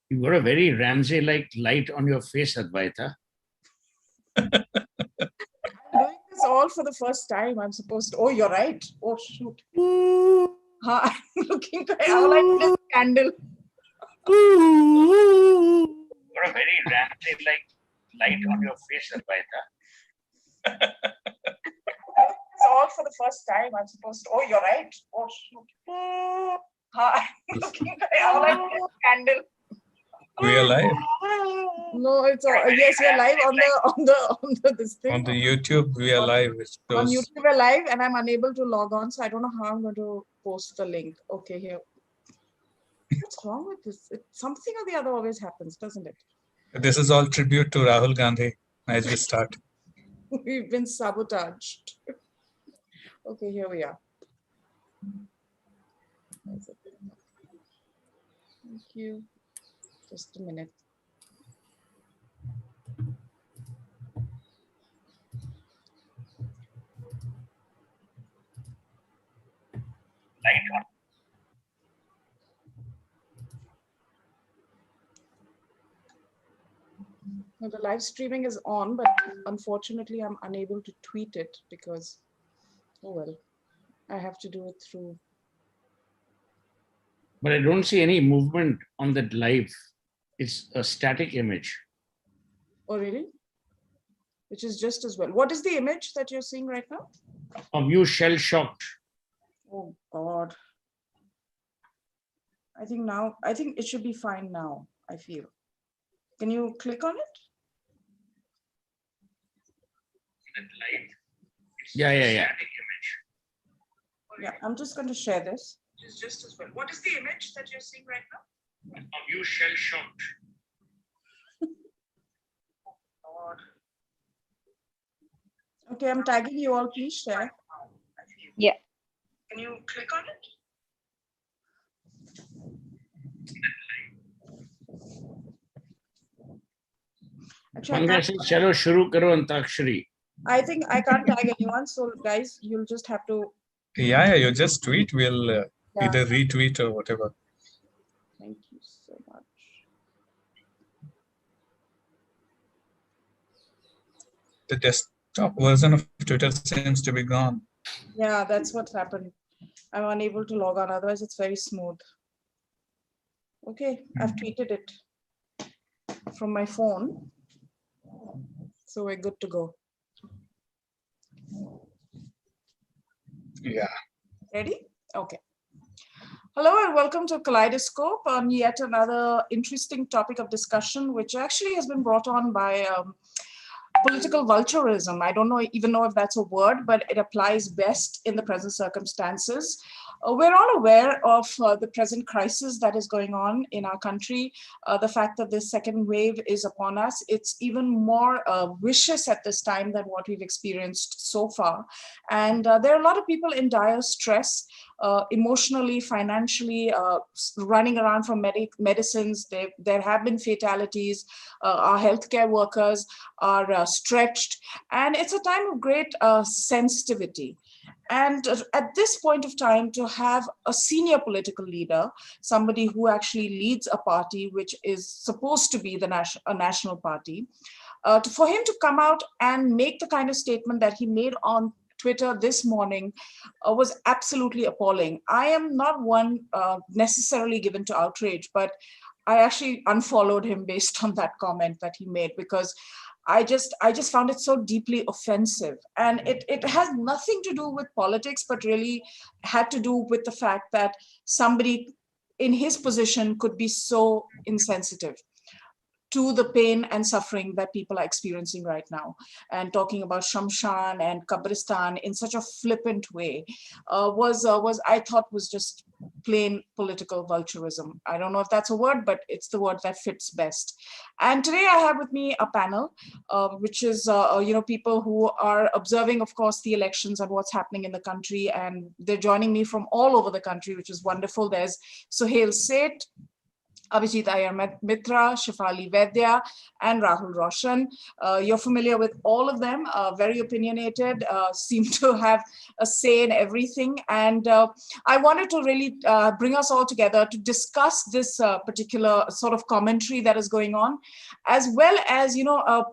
You got a very Ramsay-like light on your face, Advaita. I'm doing this all for the first time. I'm supposed to. Oh, you're right. Oh, shoot. I'm looking to how I lit a candle. You got a very Ramsay-like light on your face, Advaita. It's all for the first time. I'm supposed to. Oh, you're right. Oh, shoot. I'm looking to how I lit a candle. We are live No, it's all, yes, we're live on the this thing. on the YouTube. We are live. It On shows YouTube, we're live, and I'm unable to log on, so I don't know how I'm going to post the link. Okay, here. What's wrong with this? Something or the other always happens, doesn't it? this is all tribute to Rahul Gandhi as we start. We've been sabotaged. Okay, here we are. Thank you. Just a minute. Light on. Now, the live streaming is on, but unfortunately, I'm unable to tweet it because, oh well, I have to do it through. But I don't see any movement on that live. It's a static image. Oh, really? Which is just as well. What is the image that you're seeing right now? Of you shell-shocked. Oh, God. I think it should be fine now, I feel. Can you click on it? That live. Yeah. Static image. Yeah, I'm just going to share this. It's just as well. What is the image that you're seeing right now? Of you shell-shocked. God. Okay, I'm tagging you all. Please share. Yeah. Can you click on it? Actually, Chalo shuru karo antakshari. I think I can't tag anyone. So guys, you'll just have to. Yeah, you just tweet. We'll Yeah. either retweet or whatever. Thank you so much. The desktop version of Twitter seems to be gone. Yeah, that's what's happened. I'm unable to log on. Otherwise, it's very smooth. Okay, I've tweeted it from my phone. So we're good to go. Yeah. Ready? Okay. Hello and welcome to Kaleidoscope on yet another interesting topic of discussion, which actually has been brought on by political vulturism. I don't even know if that's a word, but it applies best in the present circumstances. We're all aware of the present crisis that is going on in our country. The fact that this second wave is upon us, it's even more vicious at this time than what we've experienced so far. And there are a lot of people in dire stress, emotionally, financially, running around from medicines. There have been fatalities. Our healthcare workers are stretched, and it's a time of great sensitivity. And at this point of time, to have a senior political leader, somebody who actually leads a party which is supposed to be a national party, for him to come out and make the kind of statement that he made on Twitter this morning was absolutely appalling. I am not one necessarily given to outrage, but I actually unfollowed him based on that comment that he made, because I just found it so deeply offensive. And it has nothing to do with politics, but really had to do with the fact that somebody in his position could be so insensitive to the pain and suffering that people are experiencing right now, and talking about Shamshan and Kabristan in such a flippant way was I thought was just plain political vulturism. I don't know if that's a word, but it's the word that fits best. And today I have with me a panel, which is, people who are observing, of course, the elections and what's happening in the country. And they're joining me from all over the country, which is wonderful. There's Suhel, Seth, Abhijit, Iyer-Mitra, Shefali, Vaidya, and Rahul Roushan. You're familiar with all of them, very opinionated, seem to have a say in everything. And I wanted to really bring us all together to discuss this particular sort of commentary that is going on, as well as,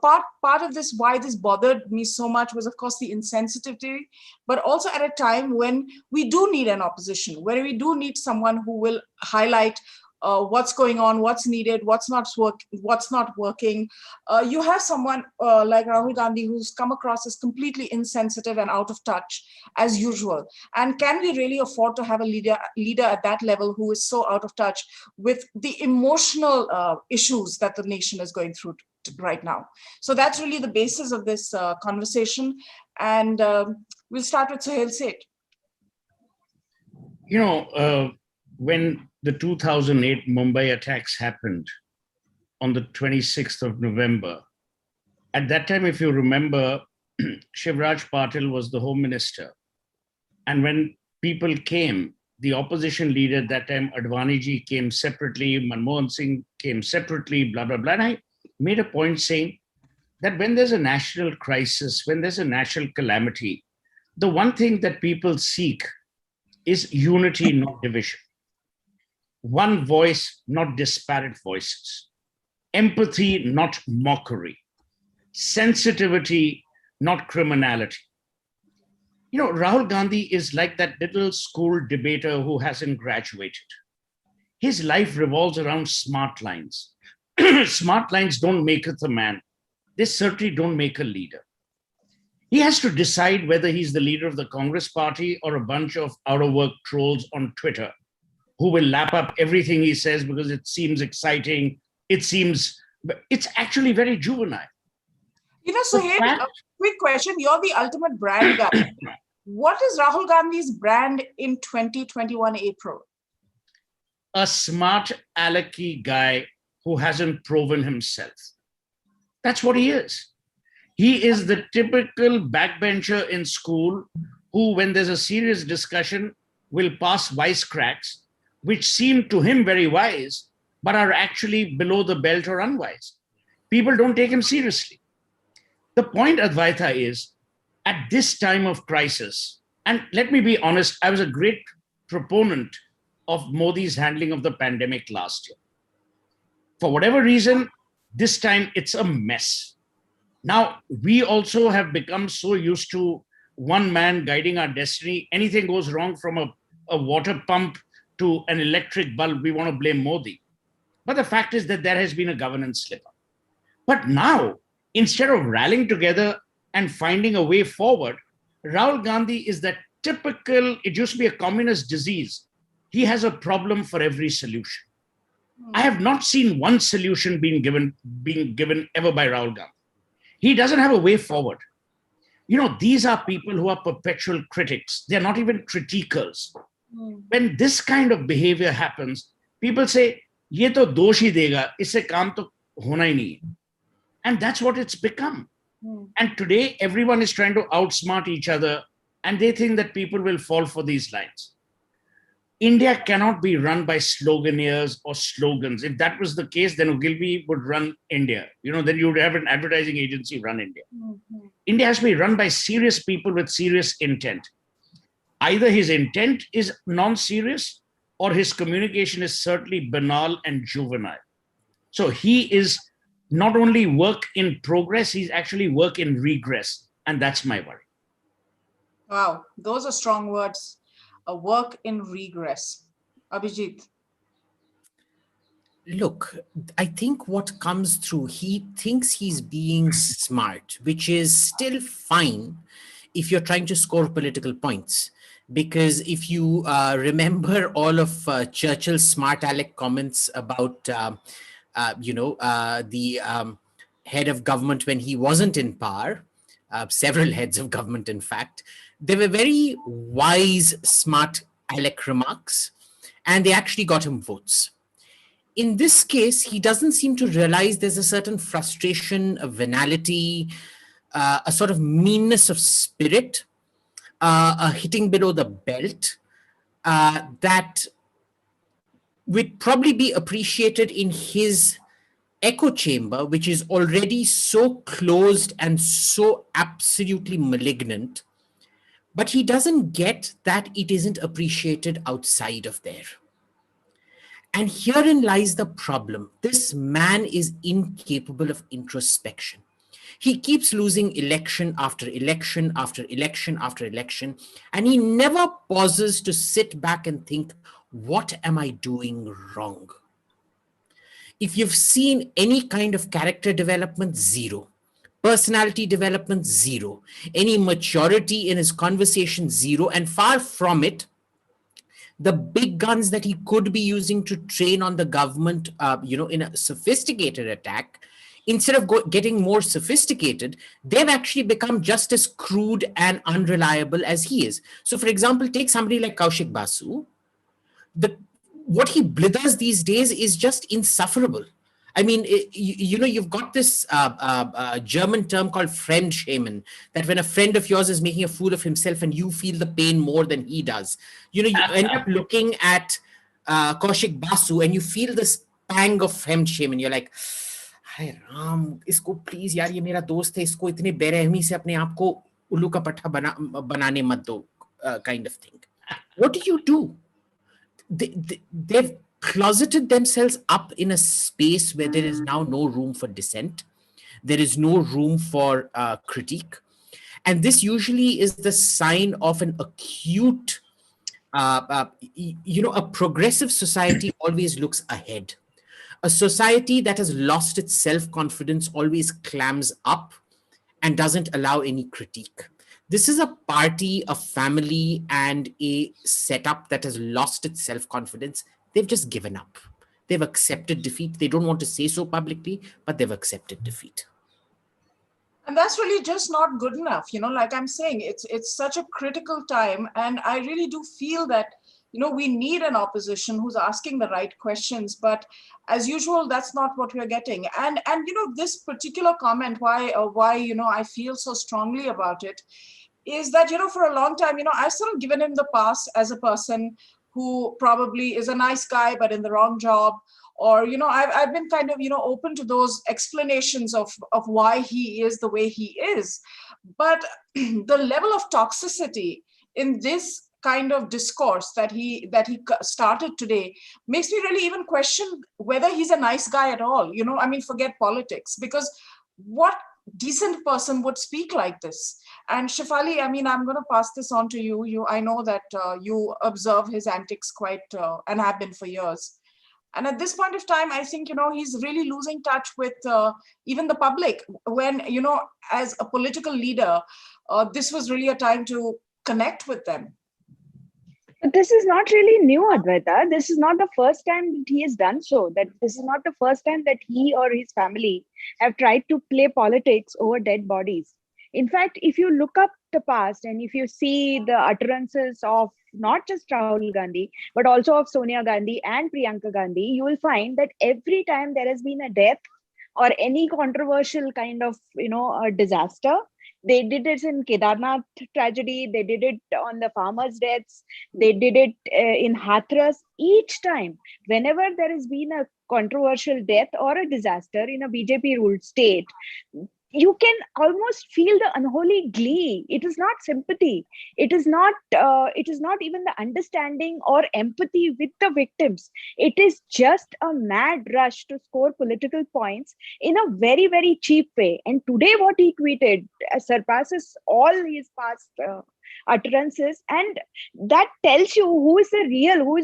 part of this, why this bothered me so much was, of course, the insensitivity, but also at a time when we do need an opposition, where we do need someone who will highlight what's going on, what's needed, what's not working. You have someone like Rahul Gandhi who's come across as completely insensitive and out of touch as usual. And can we really afford to have a leader at that level who is so out of touch with the emotional issues that the nation is going through right now? So that's really the basis of this conversation. And we'll start with Suhel Seth. When the 2008 Mumbai attacks happened on the 26th of November, at that time, if you remember, Shivraj Patil was the Home Minister. And when people came, the opposition leader at that time, Advaniji, came separately, Manmohan Singh came separately, blah, blah, blah. And I made a point saying that when there's a national crisis, when there's a national calamity, the one thing that people seek is unity, not division. One voice, not disparate voices. Empathy, not mockery. Sensitivity, not criminality. Rahul Gandhi is like that little school debater who hasn't graduated. His life revolves around smart lines. Smart lines don't make a man. They certainly don't make a leader. He has to decide whether he's the leader of the Congress party or a bunch of out-of-work trolls on Twitter who will lap up everything he says because it seems exciting. It's actually very juvenile. Suhel, a quick question. You're the ultimate brand guy. What is Rahul Gandhi's brand in 2021 April? A smart alecky guy who hasn't proven himself. That's what he is. He is the typical backbencher in school who, when there's a serious discussion, will pass wisecracks, which seem to him very wise, but are actually below the belt or unwise. People don't take him seriously. The point, Advaita, is at this time of crisis, and let me be honest, I was a great proponent of Modi's handling of the pandemic last year. For whatever reason, this time it's a mess. Now, we also have become so used to one man guiding our destiny. Anything goes wrong from a water pump to an electric bulb, we want to blame Modi. But the fact is that there has been a governance slip-up. But now, instead of rallying together and finding a way forward, Rahul Gandhi is that typical, it used to be a communist disease. He has a problem for every solution. I have not seen one solution being given ever by Rahul Gandhi. He doesn't have a way forward. These are people who are perpetual critics. They're not even critiquers. When this kind of behavior happens, people say, ye to dosh hi dega, isse kaam to hona hi nahi. And that's what it's become. And today, everyone is trying to outsmart each other, and they think that people will fall for these lines. India cannot be run by sloganeers or slogans. If that was the case, then Ogilvy would run India. Then you would have an advertising agency run India. India has to be run by serious people with serious intent. Either his intent is non-serious or his communication is certainly banal and juvenile. So he is not only work in progress, he's actually work in regress. And that's my worry. Wow, those are strong words. A work in regress. Abhijit. Look, I think what comes through, he thinks he's being smart, which is still fine if you're trying to score political points. Because if you remember all of Churchill's smart aleck comments about, the head of government when he wasn't in power, several heads of government, in fact, they were very wise, smart aleck remarks. and they actually got him votes. In this case, he doesn't seem to realize there's a certain frustration, a venality, a sort of meanness of spirit, a hitting below the belt that would probably be appreciated in his echo chamber, which is already so closed and so absolutely malignant. But he doesn't get that it isn't appreciated outside of there. And herein lies the problem. This man is incapable of introspection. He keeps losing election after election after election after election, and he never pauses to sit back and think, what am I doing wrong? If you've seen any kind of character development, zero. Personality development, zero. Any maturity in his conversation, zero. And far from it, the big guns that he could be using to train on the government, in a sophisticated attack, instead of getting more sophisticated, they've actually become just as crude and unreliable as he is. So, for example, take somebody like Kaushik Basu. What he blithers these days is just insufferable. I mean, you've got this German term called Fremdschämen, that when a friend of yours is making a fool of himself and you feel the pain more than he does, you end up looking at Kaushik Basu and you feel this pang of Fremdschämen. You're like, हाय राम, इसको please यार, ये मेरा दोस्त है, इसको इतने बेरहमी से अपने आप को उल्लू का पट्टा बनाने मत दो, kind of thing. What do? They've closeted themselves up in a space where there is now no room for dissent. There is no room for critique. And this usually is the sign of an acute, a progressive society always looks ahead. A society that has lost its self-confidence always clams up and doesn't allow any critique. This is a party, a family, and a setup that has lost its self-confidence. They've just given up. They've accepted defeat. They don't want to say so publicly, but they've accepted defeat. And that's really just not good enough. Like I'm saying, it's such a critical time. And I really do feel that, we need an opposition who's asking the right questions. But as usual, that's not what we're getting. And this particular comment, why I feel so strongly about it, is that, for a long time, I've sort of given him the pass as a person who probably is a nice guy, but in the wrong job. Or, I've been kind of, open to those explanations of why he is the way he is. But the level of toxicity in this kind of discourse that he started today makes me really even question whether he's a nice guy at all. Forget politics, because what decent person would speak like this? And Shefali, I'm going to pass this on to you. I know that you observe his antics quite and have been for years. And at this point of time, I think, he's really losing touch with even the public when, as a political leader, this was really a time to connect with them. But this is not really new, Advaita. This is not the first time that he has done so. That this is not the first time that he or his family have tried to play politics over dead bodies. In fact, if you look up the past and if you see the utterances of not just Rahul Gandhi, but also of Sonia Gandhi and Priyanka Gandhi, you will find that every time there has been a death or any controversial kind of, a disaster, they did it in Kedarnath tragedy, they did it on the farmers' deaths, they did it in Hathras. Each time, whenever there has been a controversial death or a disaster in a BJP-ruled state, you can almost feel the unholy glee. It is not sympathy. It is not even the understanding or empathy with the victims. It is just a mad rush to score political points in a very, very cheap way. And today what he tweeted surpasses all his past utterances, and that tells you who is the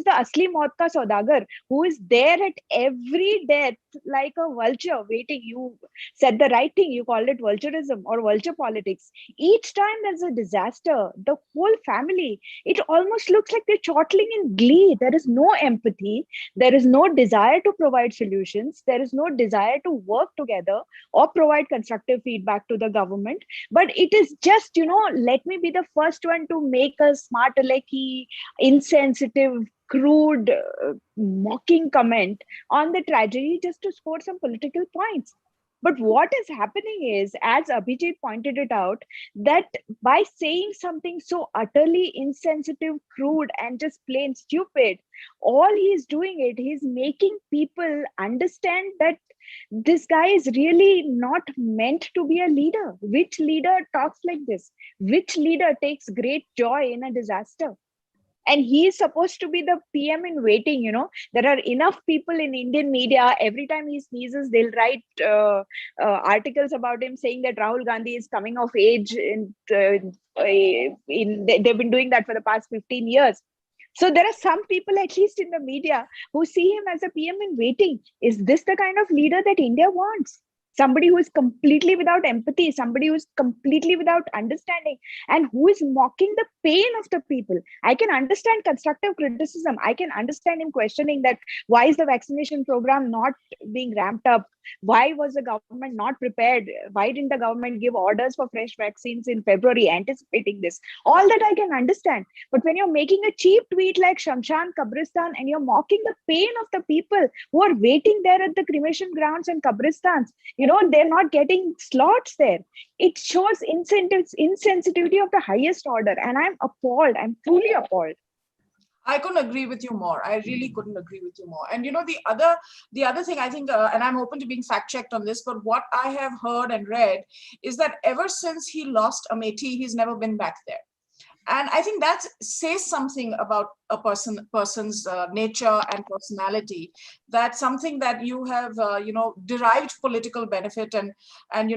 asli maut ka saudagar, who is there at every death like a vulture waiting. You said the right thing, you called it vulturism or vulture politics. Each time there's a disaster, the whole family, it almost looks like they're chortling in glee. There is no empathy, there is no desire to provide solutions, there is no desire to work together or provide constructive feedback to the government, but it is just, let me be the first first one to make a smart alecky, insensitive, crude, mocking comment on the tragedy just to score some political points. But what is happening is, as Abhijit pointed it out, that by saying something so utterly insensitive, crude, and just plain stupid, all he's doing it, he's making people understand that this guy is really not meant to be a leader. Which leader talks like this? Which leader takes great joy in a disaster? And he is supposed to be the PM in waiting. There are enough people in Indian media. Every time he sneezes, they'll write articles about him saying that Rahul Gandhi is coming of age. They've been doing that for the past 15 years. So there are some people, at least in the media, who see him as a PM in waiting. Is this the kind of leader that India wants? Somebody who is completely without empathy, somebody who is completely without understanding, and who is mocking the pain of the people. I can understand constructive criticism. I can understand him questioning that why is the vaccination program not being ramped up? Why was the government not prepared? Why didn't the government give orders for fresh vaccines in February, anticipating this? All that I can understand. But when you're making a cheap tweet like Shamshan Kabristan and you're mocking the pain of the people who are waiting there at the cremation grounds and Kabristans, they're not getting slots there. It shows insensitivity of the highest order. And I'm appalled. I'm truly appalled. I couldn't agree with you more. I really couldn't agree with you more. And the other thing I think, and I'm open to being fact checked on this, but what I have heard and read is that ever since he lost Amethi, he's never been back there. And I think that says something about a person's nature and personality. That's something that you have, derived political benefit and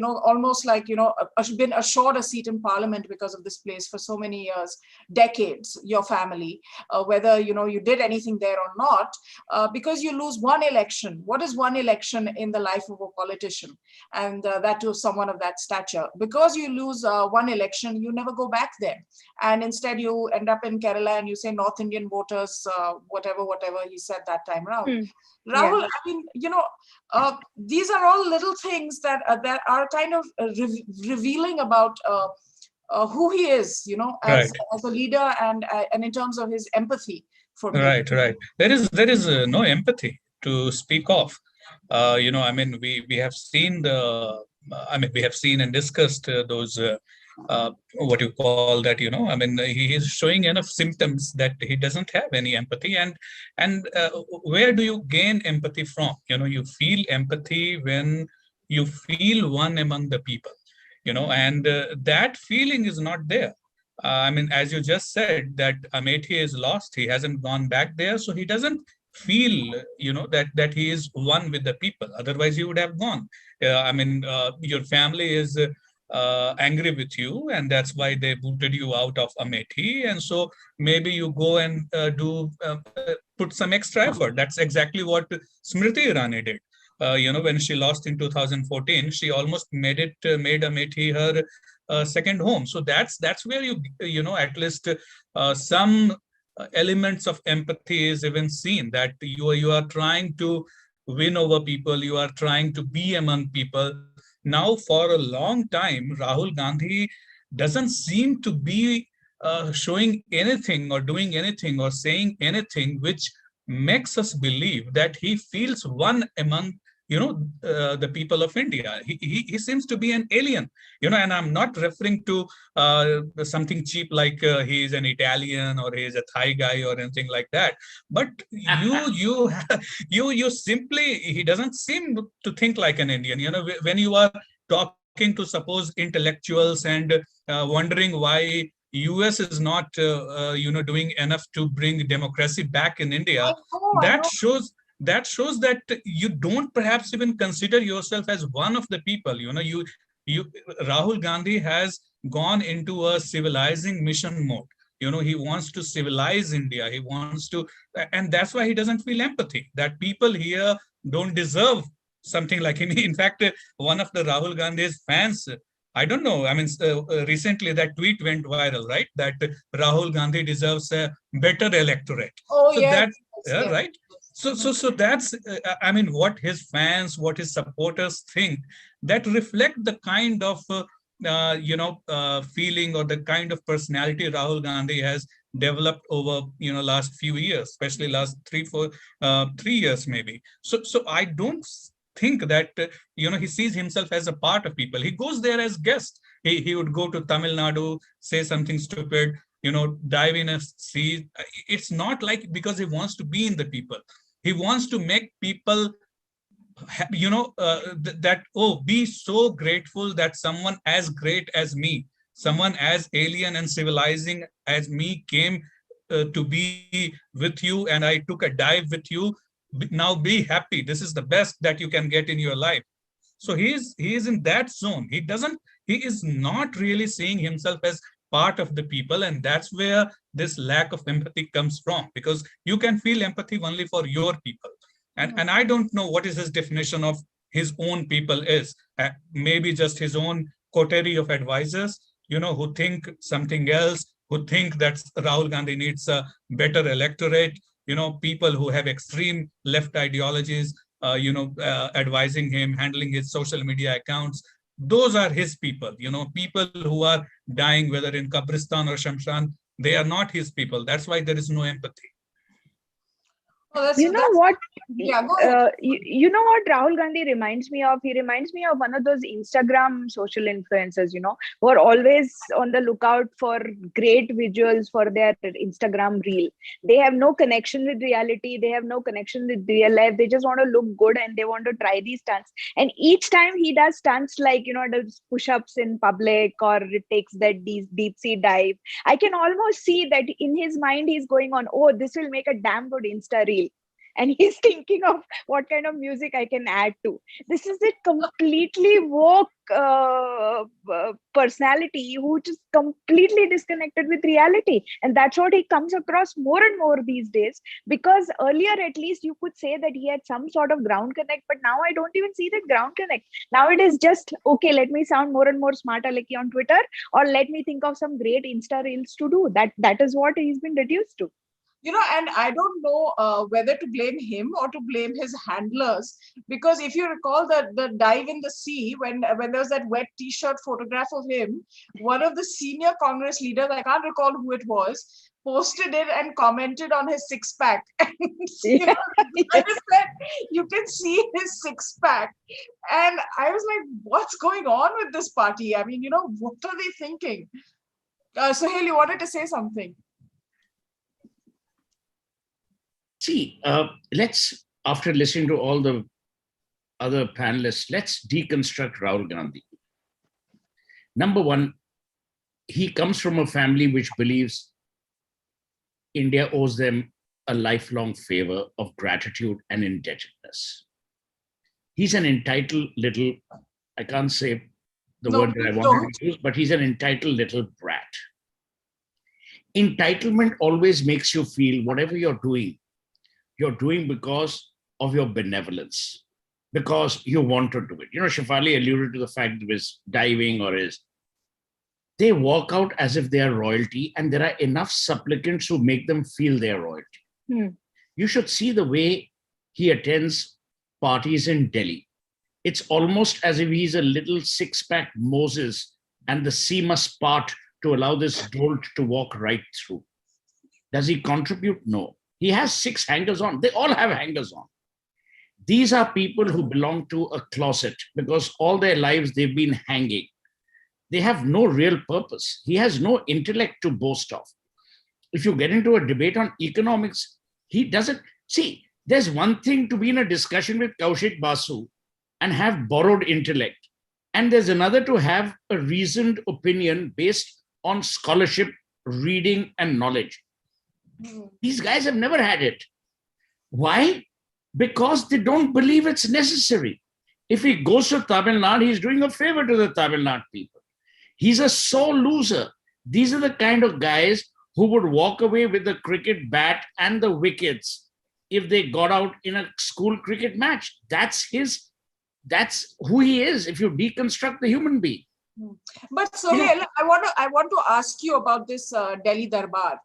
almost like, been assured a seat in parliament because of this place for so many years, decades, your family, whether, you did anything there or not, because you lose one election. What is one election in the life of a politician? And that to someone of that stature. Because you lose one election, you never go back there. And instead you end up in Kerala and you say North Indian voters, whatever he said that time around. Rahul, Yeah. I mean, these are all little things that are kind of revealing about who he is, as a leader and in terms of his empathy for me. Right. There is no empathy to speak of. We have seen we have seen and discussed those. What you call that, he is showing enough symptoms that he doesn't have any empathy. And where do you gain empathy from? You feel empathy when you feel one among the people, and that feeling is not there. As you just said, that Amethi is lost. He hasn't gone back there. So he doesn't feel, that he is one with the people. Otherwise, he would have gone. Your family is angry with you, and that's why they booted you out of Amethi. And so maybe you go and put some extra effort. That's exactly what Smriti Irani did. When she lost in 2014, she almost made Amethi her second home. So that's where you at least some elements of empathy is even seen, that you are trying to win over people, you are trying to be among people. Now, for a long time, Rahul Gandhi doesn't seem to be showing anything or doing anything or saying anything which makes us believe that he feels one among the people of India. He seems to be an alien, and I'm not referring to something cheap like he is an Italian or he is a Thai guy or anything like that. But you simply, he doesn't seem to think like an Indian. When you are talking to suppose intellectuals and wondering why US is not doing enough to bring democracy back in India, that shows that you don't perhaps even consider yourself as one of the people. Rahul Gandhi has gone into a civilizing mission mode. He wants to civilize India. He wants to, and that's why he doesn't feel empathy, that people here don't deserve something like him. In fact, one of the Rahul Gandhi's fans, I don't know, recently that tweet went viral, right? That Rahul Gandhi deserves a better electorate. Oh, so yes. right? So that's, what his fans, what his supporters think, that reflect the kind of feeling or the kind of personality Rahul Gandhi has developed over last few years, especially last 3 years maybe. So I don't think that he sees himself as a part of people. He goes there as guest. He would go to Tamil Nadu, say something stupid, dive in a sea. It's not like because he wants to be in the people. He wants to make people that, oh, be so grateful that someone as great as me, someone as alien and civilizing as me came to be with you, and I took a dive with you. Now be happy. This is the best that you can get in your life. So he is in that zone. He is not really seeing himself as part of the people, and that's where this lack of empathy comes from, because you can feel empathy only for your people. And I don't know what is his definition of his own people is. Maybe just his own coterie of advisors, who think something else, who think that Rahul Gandhi needs a better electorate, people who have extreme left ideologies, advising him, handling his social media accounts. Those are his people, people who are dying, whether in Kabristan or Shamshan, they are not his people. That's why there is no empathy. Oh, You know what? Yeah, go ahead. You know what Rahul Gandhi reminds me of? He reminds me of one of those Instagram social influencers, who are always on the lookout for great visuals for their Instagram reel. They have no connection with reality. They have no connection with real life. They just want to look good and they want to try these stunts. And each time he does stunts like, does push-ups in public or takes that deep sea dive, I can almost see that in his mind he's going on, oh, this will make a damn good Insta reel. And he's thinking of what kind of music I can add to. This is a completely woke personality who just completely disconnected with reality. And that's what he comes across more and more these days, because earlier at least you could say that he had some sort of ground connect, but now I don't even see that ground connect. Now it is just, okay, let me sound more and more smart alecky on Twitter, or let me think of some great Insta reels to do. That is what he's been reduced to. And I don't know whether to blame him or to blame his handlers, because if you recall the dive in the sea, when there was that wet t-shirt photograph of him, one of the senior Congress leaders, I can't recall who it was, posted it and commented on his six-pack. And Yeah. you can see his six-pack. And I was like, what's going on with this party? I mean, what are they thinking? Suhel, you wanted to say something? See, after listening to all the other panelists, let's deconstruct Rahul Gandhi. Number one, he comes from a family which believes India owes them a lifelong favor of gratitude and indebtedness. He's an entitled little, I can't say the word that I wanted to use, but he's an entitled little brat. Entitlement always makes you feel whatever you're doing because of your benevolence, because you want to do it. Shefali alluded to the fact that his diving they walk out as if they are royalty, and there are enough supplicants who make them feel they are royalty. You should see the way he attends parties in Delhi. It's almost as if he's a little six-pack Moses and the sea must part to allow this dolt to walk right through. Does he contribute? No. He has 6 hangers on. They all have hangers on. These are people who belong to a closet because all their lives they've been hanging. They have no real purpose. He has no intellect to boast of. If you get into a debate on economics, he doesn't. See, there's one thing to be in a discussion with Kaushik Basu and have borrowed intellect. And there's another to have a reasoned opinion based on scholarship, reading, and knowledge. These guys have never had it. Why? Because they don't believe it's necessary. If he goes to Tamil Nadu, he's doing a favor to the Tamil Nadu people. He's a sore loser. These are the kind of guys who would walk away with the cricket bat and the wickets if they got out in a school cricket match. That's who he is, if you deconstruct the human being. But Suhel, I want to ask you about this Delhi Darbar.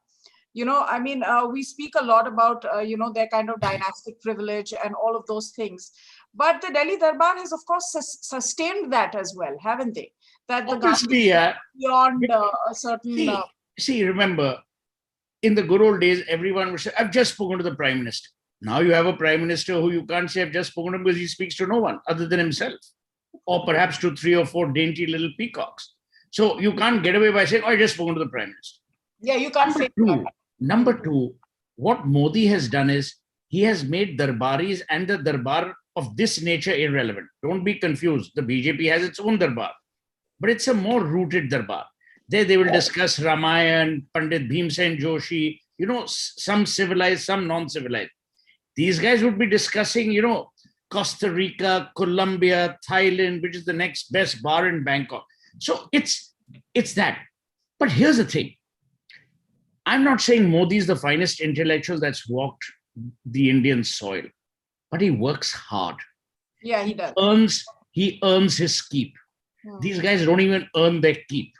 We speak a lot about, their kind of dynastic privilege and all of those things. But the Delhi Darbar has, of course, sustained that as well, haven't they? that the Obviously, yeah. beyond a certain. See, remember, in the good old days, everyone would say, I've just spoken to the Prime Minister. Now you have a Prime Minister who you can't say, I've just spoken to him, because he speaks to no one other than himself, or perhaps to 3 or 4 dainty little peacocks. So you can't get away by saying, oh, I just spoken to the Prime Minister. Yeah, you can't say that. Number two, what Modi has done is he has made darbaris and the darbar of this nature irrelevant. Don't be confused. The BJP has its own darbar, but it's a more rooted darbar. There they will discuss Ramayan, Pandit Bhimsen Joshi, some civilized, some non-civilized. These guys would be discussing, Costa Rica, Colombia, Thailand, which is the next best bar in Bangkok. So it's that. But here's the thing. I'm not saying Modi is the finest intellectual that's walked the Indian soil, but he works hard. Yeah, he does. He earns his keep. These guys don't even earn their keep.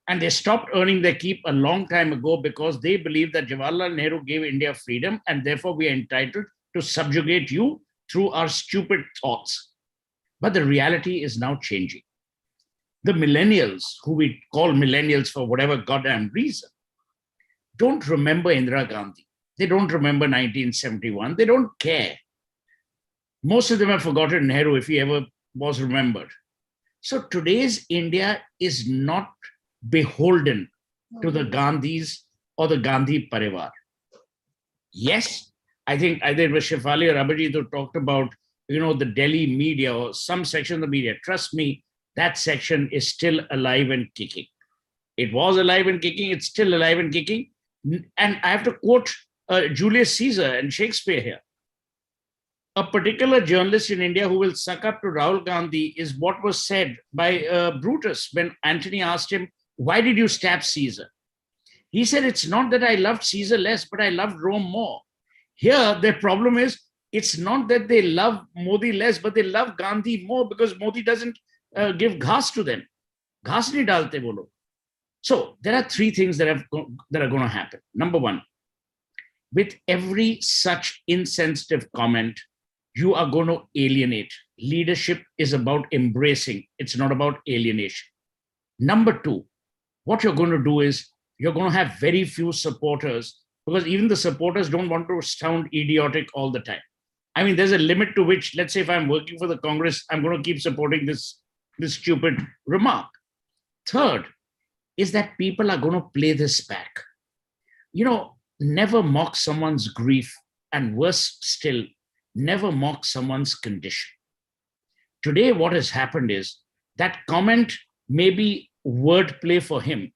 And they stopped earning their keep a long time ago because they believe that Jawaharlal Nehru gave India freedom and therefore we are entitled to subjugate you through our stupid thoughts. But the reality is now changing. The millennials, who we call millennials for whatever goddamn reason, don't remember Indira Gandhi. They don't remember 1971. They don't care. Most of them have forgotten Nehru, if he ever was remembered. So today's India is not beholden to the Gandhis or the Gandhi Parivar. Yes, I think either it was Shefali or Abhijit who talked about, the Delhi media or some section of the media. Trust me, that section is still alive and kicking. It was alive and kicking. It's still alive and kicking. And I have to quote Julius Caesar and Shakespeare here. A particular journalist in India who will suck up to Rahul Gandhi is what was said by Brutus when Antony asked him, why did you stab Caesar? He said, it's not that I loved Caesar less, but I loved Rome more. Here, their problem is, it's not that they love Modi less, but they love Gandhi more because Modi doesn't give ghas to them. Ghas nahi dalte wo log. So there are 3 things that are going to happen. Number 1, with every such insensitive comment, you are going to alienate. Leadership is about embracing. It's not about alienation. Number 2, what you're going to do is you're going to have very few supporters because even the supporters don't want to sound idiotic all the time. I mean, there's a limit to which, let's say if I'm working for the Congress, I'm going to keep supporting this stupid remark. Third is that people are going to play this back. Never mock someone's grief, and worse still, never mock someone's condition. Today, what has happened is that comment may be wordplay for him,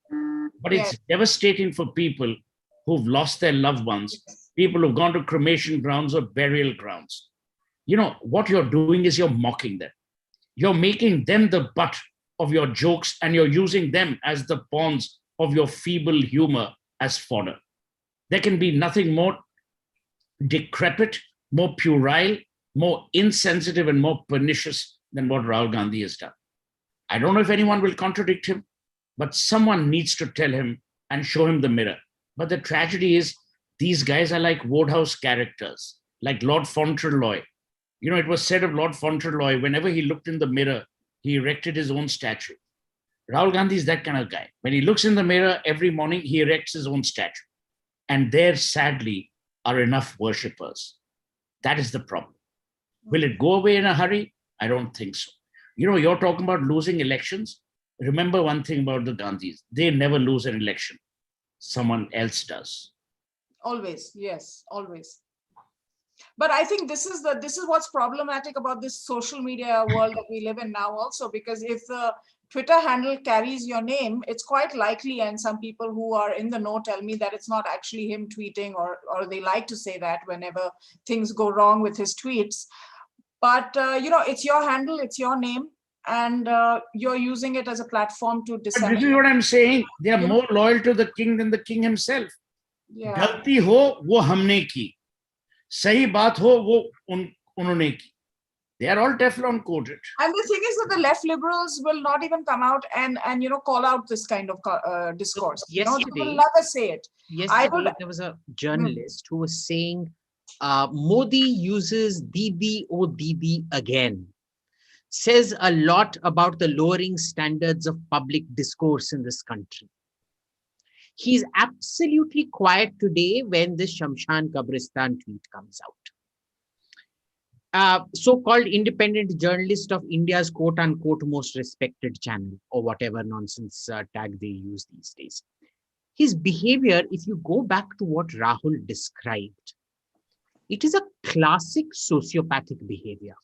but it's devastating for people who've lost their loved ones, people who've gone to cremation grounds or burial grounds. What you're doing is you're mocking them. You're making them the butt of your jokes and you're using them as the pawns of your feeble humor as fodder. There can be nothing more decrepit, more puerile, more insensitive and more pernicious than what Rahul Gandhi has done. I don't know if anyone will contradict him, but someone needs to tell him and show him the mirror. But the tragedy is these guys are like Wodehouse characters, like Lord Fauntleroy. It was said of Lord Fauntleroy, whenever he looked in the mirror, he erected his own statue. Rahul Gandhi is that kind of guy. When he looks in the mirror every morning, he erects his own statue. And there, sadly, are enough worshippers. That is the problem. Will it go away in a hurry? I don't think so. You're talking about losing elections. Remember one thing about the Gandhis. They never lose an election. Someone else does. Always, yes, always. But I think this is what's problematic about this social media world that we live in now also, because if the Twitter handle carries your name, it's quite likely, and some people who are in the know tell me that it's not actually him tweeting, or they like to say that whenever things go wrong with his tweets. But, it's your handle, it's your name, and you're using it as a platform to disseminate. But this is what I'm saying. They are more loyal to the king than the king himself. Galti ho, wo humne ki. Sahi baat ho, wo unhone ki. They are all Teflon coated. And the thing is that the left liberals will not even come out and call out this kind of discourse. They will never say it. Yesterday, there was a journalist who was saying, Modi uses Didi, oh Didi again. says a lot about the lowering standards of public discourse in this country. He's absolutely quiet today when this Shamshan Kabristan tweet comes out. So-called independent journalist of India's quote-unquote most respected channel, or whatever nonsense tag they use these days. His behavior, if you go back to what Rahul described, it is a classic sociopathic behavior.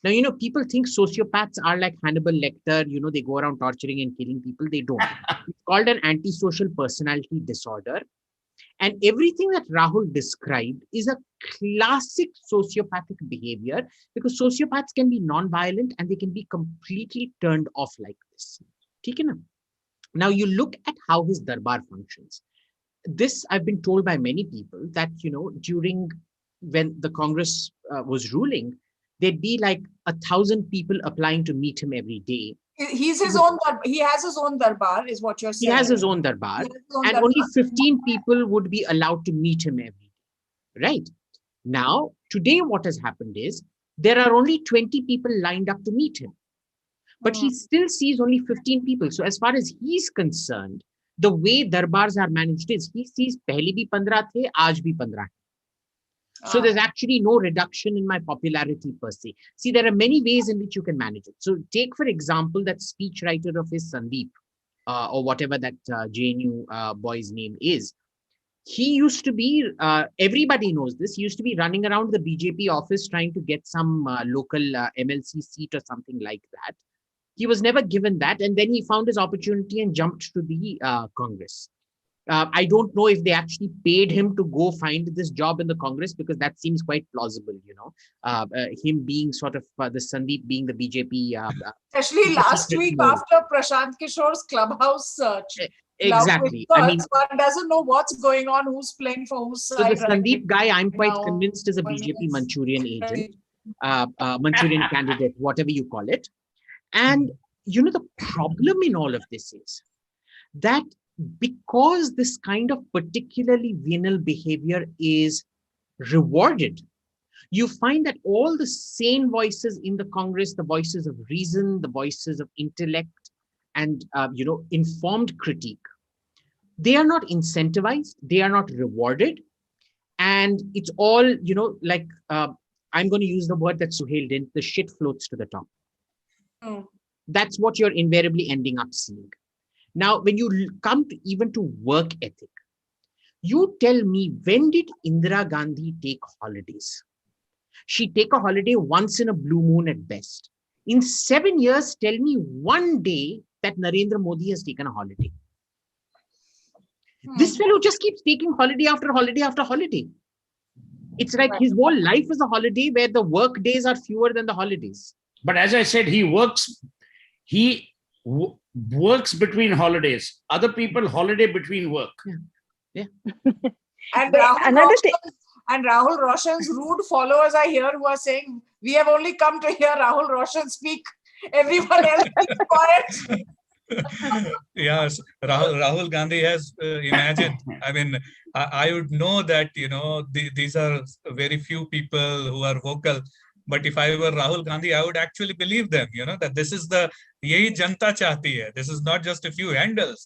Now, people think sociopaths are like Hannibal Lecter, they go around torturing and killing people. They don't. It's called an antisocial personality disorder. And everything that Rahul described is a classic sociopathic behavior, because sociopaths can be non-violent and they can be completely turned off like this. Now you look at how his darbar functions. This I've been told by many people that, during when the Congress was ruling, there'd be like 1,000 people applying to meet him every day. He has his own darbar, is what you're saying. He has his own darbar, and only 15 people would be allowed to meet him every day, right? Now, today what has happened is there are only 20 people lined up to meet him, but he still sees only 15 people. So as far as he's concerned, the way darbars are managed is he sees pehle bhi 15 the, aaj bhi 15. So there's actually no reduction in my popularity per se. See, there are many ways in which you can manage it. So take, for example, that speechwriter of his Sandeep, or whatever that JNU boy's name is. He used to be, everybody knows this, he used to be running around the BJP office trying to get some local MLC seat or something like that. He was never given that. And then he found his opportunity and jumped to the Congress. I don't know if they actually paid him to go find this job in the Congress, because that seems quite plausible, him being sort of the Sandeep being the BJP. Especially last week after Prashant Kishore's clubhouse search. Exactly. One doesn't know what's going on, who's playing for whose side. So the Sandeep guy, I'm quite convinced, is a BJP Manchurian agent, Manchurian candidate, whatever you call it. And, the problem in all of this is that because this kind of particularly venal behavior is rewarded, you find that all the sane voices in the Congress, the voices of reason, the voices of intellect, and informed critique, they are not incentivized, they are not rewarded, and it's all like I'm going to use the word that Suhel did, the shit floats to the top. That's what you're invariably ending up seeing. Now, when you come to even to work ethic, you tell me, when did Indira Gandhi take holidays? She take a holiday once in a blue moon at best. In 7 years, tell me one day that Narendra Modi has taken a holiday. This fellow just keeps taking holiday after holiday after holiday. It's like his whole life is a holiday where the work days are fewer than the holidays. But as I said, he works between holidays. Other people holiday between work. Yeah. And Rahul Roshan's rude followers are here who are saying, we have only come to hear Rahul Roshan speak. Everyone else is quiet. Yes, Rahul Gandhi has imagined. I mean, I would know that, these are very few people who are vocal. But if I were Rahul Gandhi, I would actually believe them, that this is the yehi janta chahti hai. This is not just a few handles.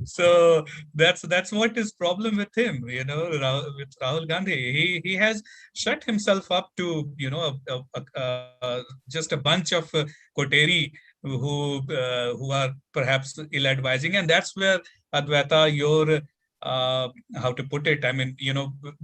So that's what is problem with him, with Rahul Gandhi. He has shut himself up to, just a bunch of koteri who are perhaps ill-advising. And that's where, Advaita, your how to put it, I mean,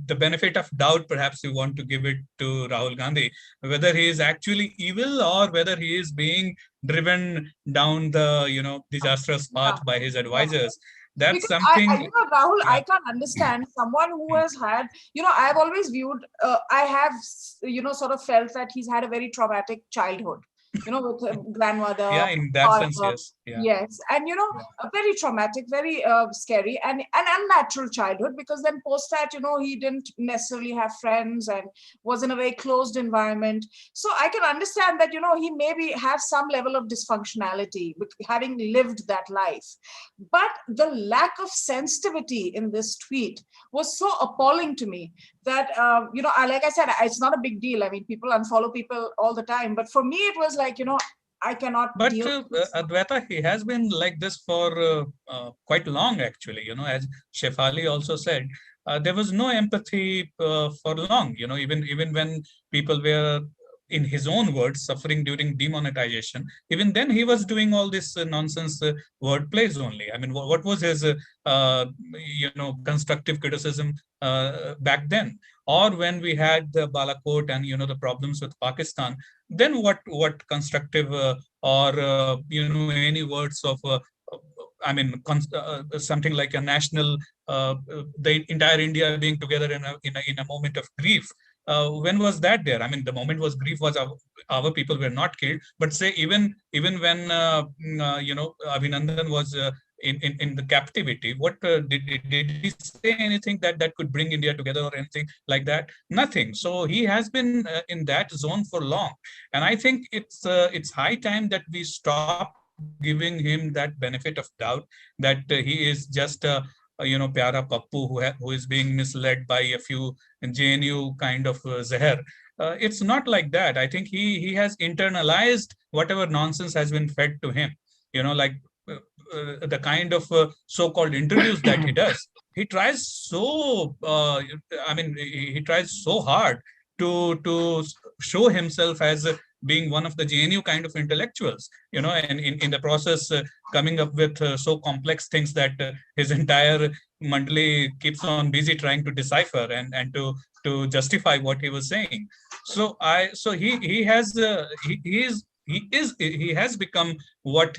the benefit of doubt, perhaps you want to give it to Rahul Gandhi, whether he is actually evil or whether he is being driven down the, disastrous path by his advisors. That's because something. Rahul, I can't understand someone who has had, I've always viewed, I have, sort of felt that he's had a very traumatic childhood. With a grandmother. Yeah, in that sense, yes. Yeah. Yes. And, a very traumatic, very scary and an unnatural childhood, because then post that, he didn't necessarily have friends and was in a very closed environment. So I can understand that, he maybe have some level of dysfunctionality with having lived that life. But the lack of sensitivity in this tweet was so appalling to me that, like I said, it's not a big deal. I mean, people unfollow people all the time. But for me, it was like, I cannot But deal with this. Advaita, he has been like this for quite long, actually. As Shefali also said, there was no empathy for long. Even when people were, in his own words, suffering during demonetization. Even then, he was doing all this nonsense word plays only. I mean, what was his, constructive criticism back then? Or when we had the Balakot and the problems with Pakistan, then what constructive or any words of something like a national the entire India being together in a moment of grief. When was that there? I mean, the moment was grief was our people were not killed, but say even when Abhinandan was in the captivity, what did he say anything that could bring India together or anything like that? Nothing. So he has been in that zone for long, and I think it's high time that we stop giving him that benefit of doubt that he is just pyara pappu who is being misled by a few JNU kind of zeher. It's not like that. I think he has internalized whatever nonsense has been fed to him. Like the kind of so-called interviews that he does. He tries so. He tries so hard to show himself as being one of the JNU kind of intellectuals, and in the process coming up with so complex things that his entire mandali keeps on busy trying to decipher and to justify what he was saying. So he has he has become what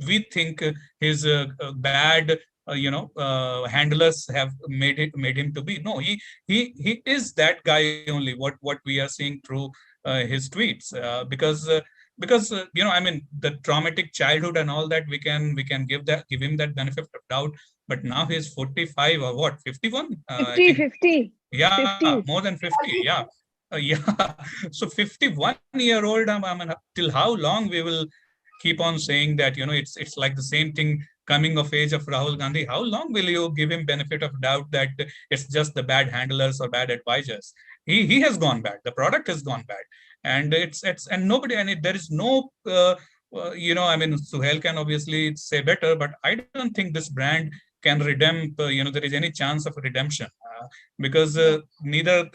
we think his bad handlers have made him to be. No, he is that guy only. What we are seeing through his tweets, because I mean, the traumatic childhood and all that, we can give him that benefit of doubt. But now he's 45 or what, 51, I 50, think. 50, Yeah, 50. more than 50. Yeah. Yeah. So 51-year-old, I mean, till how long we will keep on saying that, it's like the same thing coming of age of Rahul Gandhi. How long will you give him benefit of doubt that it's just the bad handlers or bad advisors? He has gone bad. The product has gone bad. And and nobody, and there is no, I mean, Suhel can obviously say better, but I don't think this brand can redeem, there is any chance of redemption. Because neither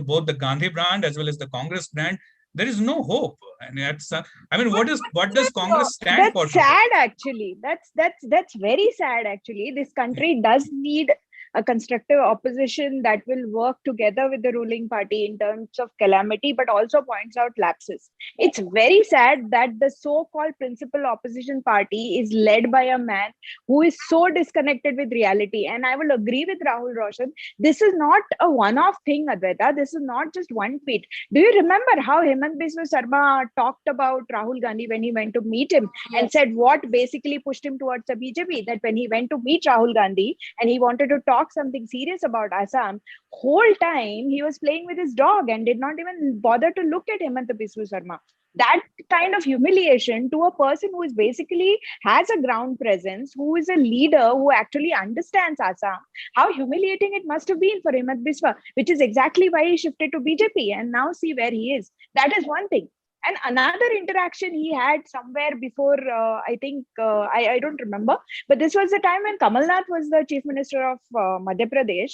both the Gandhi brand as well as the Congress brand, there is no hope. And that's I mean, what does Congress stand for That's today? sad, actually. That's very sad, actually. This country does need a constructive opposition that will work together with the ruling party in terms of calamity, but also points out lapses. It's very sad that the so-called principal opposition party is led by a man who is so disconnected with reality. And I will agree with Rahul Roshan. This is not a one-off thing, Advaita. This is not just one tweet. Do you remember how Hemant Biswa Sarma talked about Rahul Gandhi when he went to meet him and said what basically pushed him towards the BJP? That when he went to meet Rahul Gandhi and he wanted to talk something serious about Assam, whole time he was playing with his dog and did not even bother to look at Hemant Biswa Sarma. That kind of humiliation to a person who is basically has a ground presence, who is a leader, who actually understands Assam, how humiliating it must have been for Hemant Biswa, which is exactly why he shifted to BJP and now see where he is. That is one thing. And another interaction he had somewhere before, I think, I don't remember, but this was the time when Kamal Nath was the chief minister of Madhya Pradesh.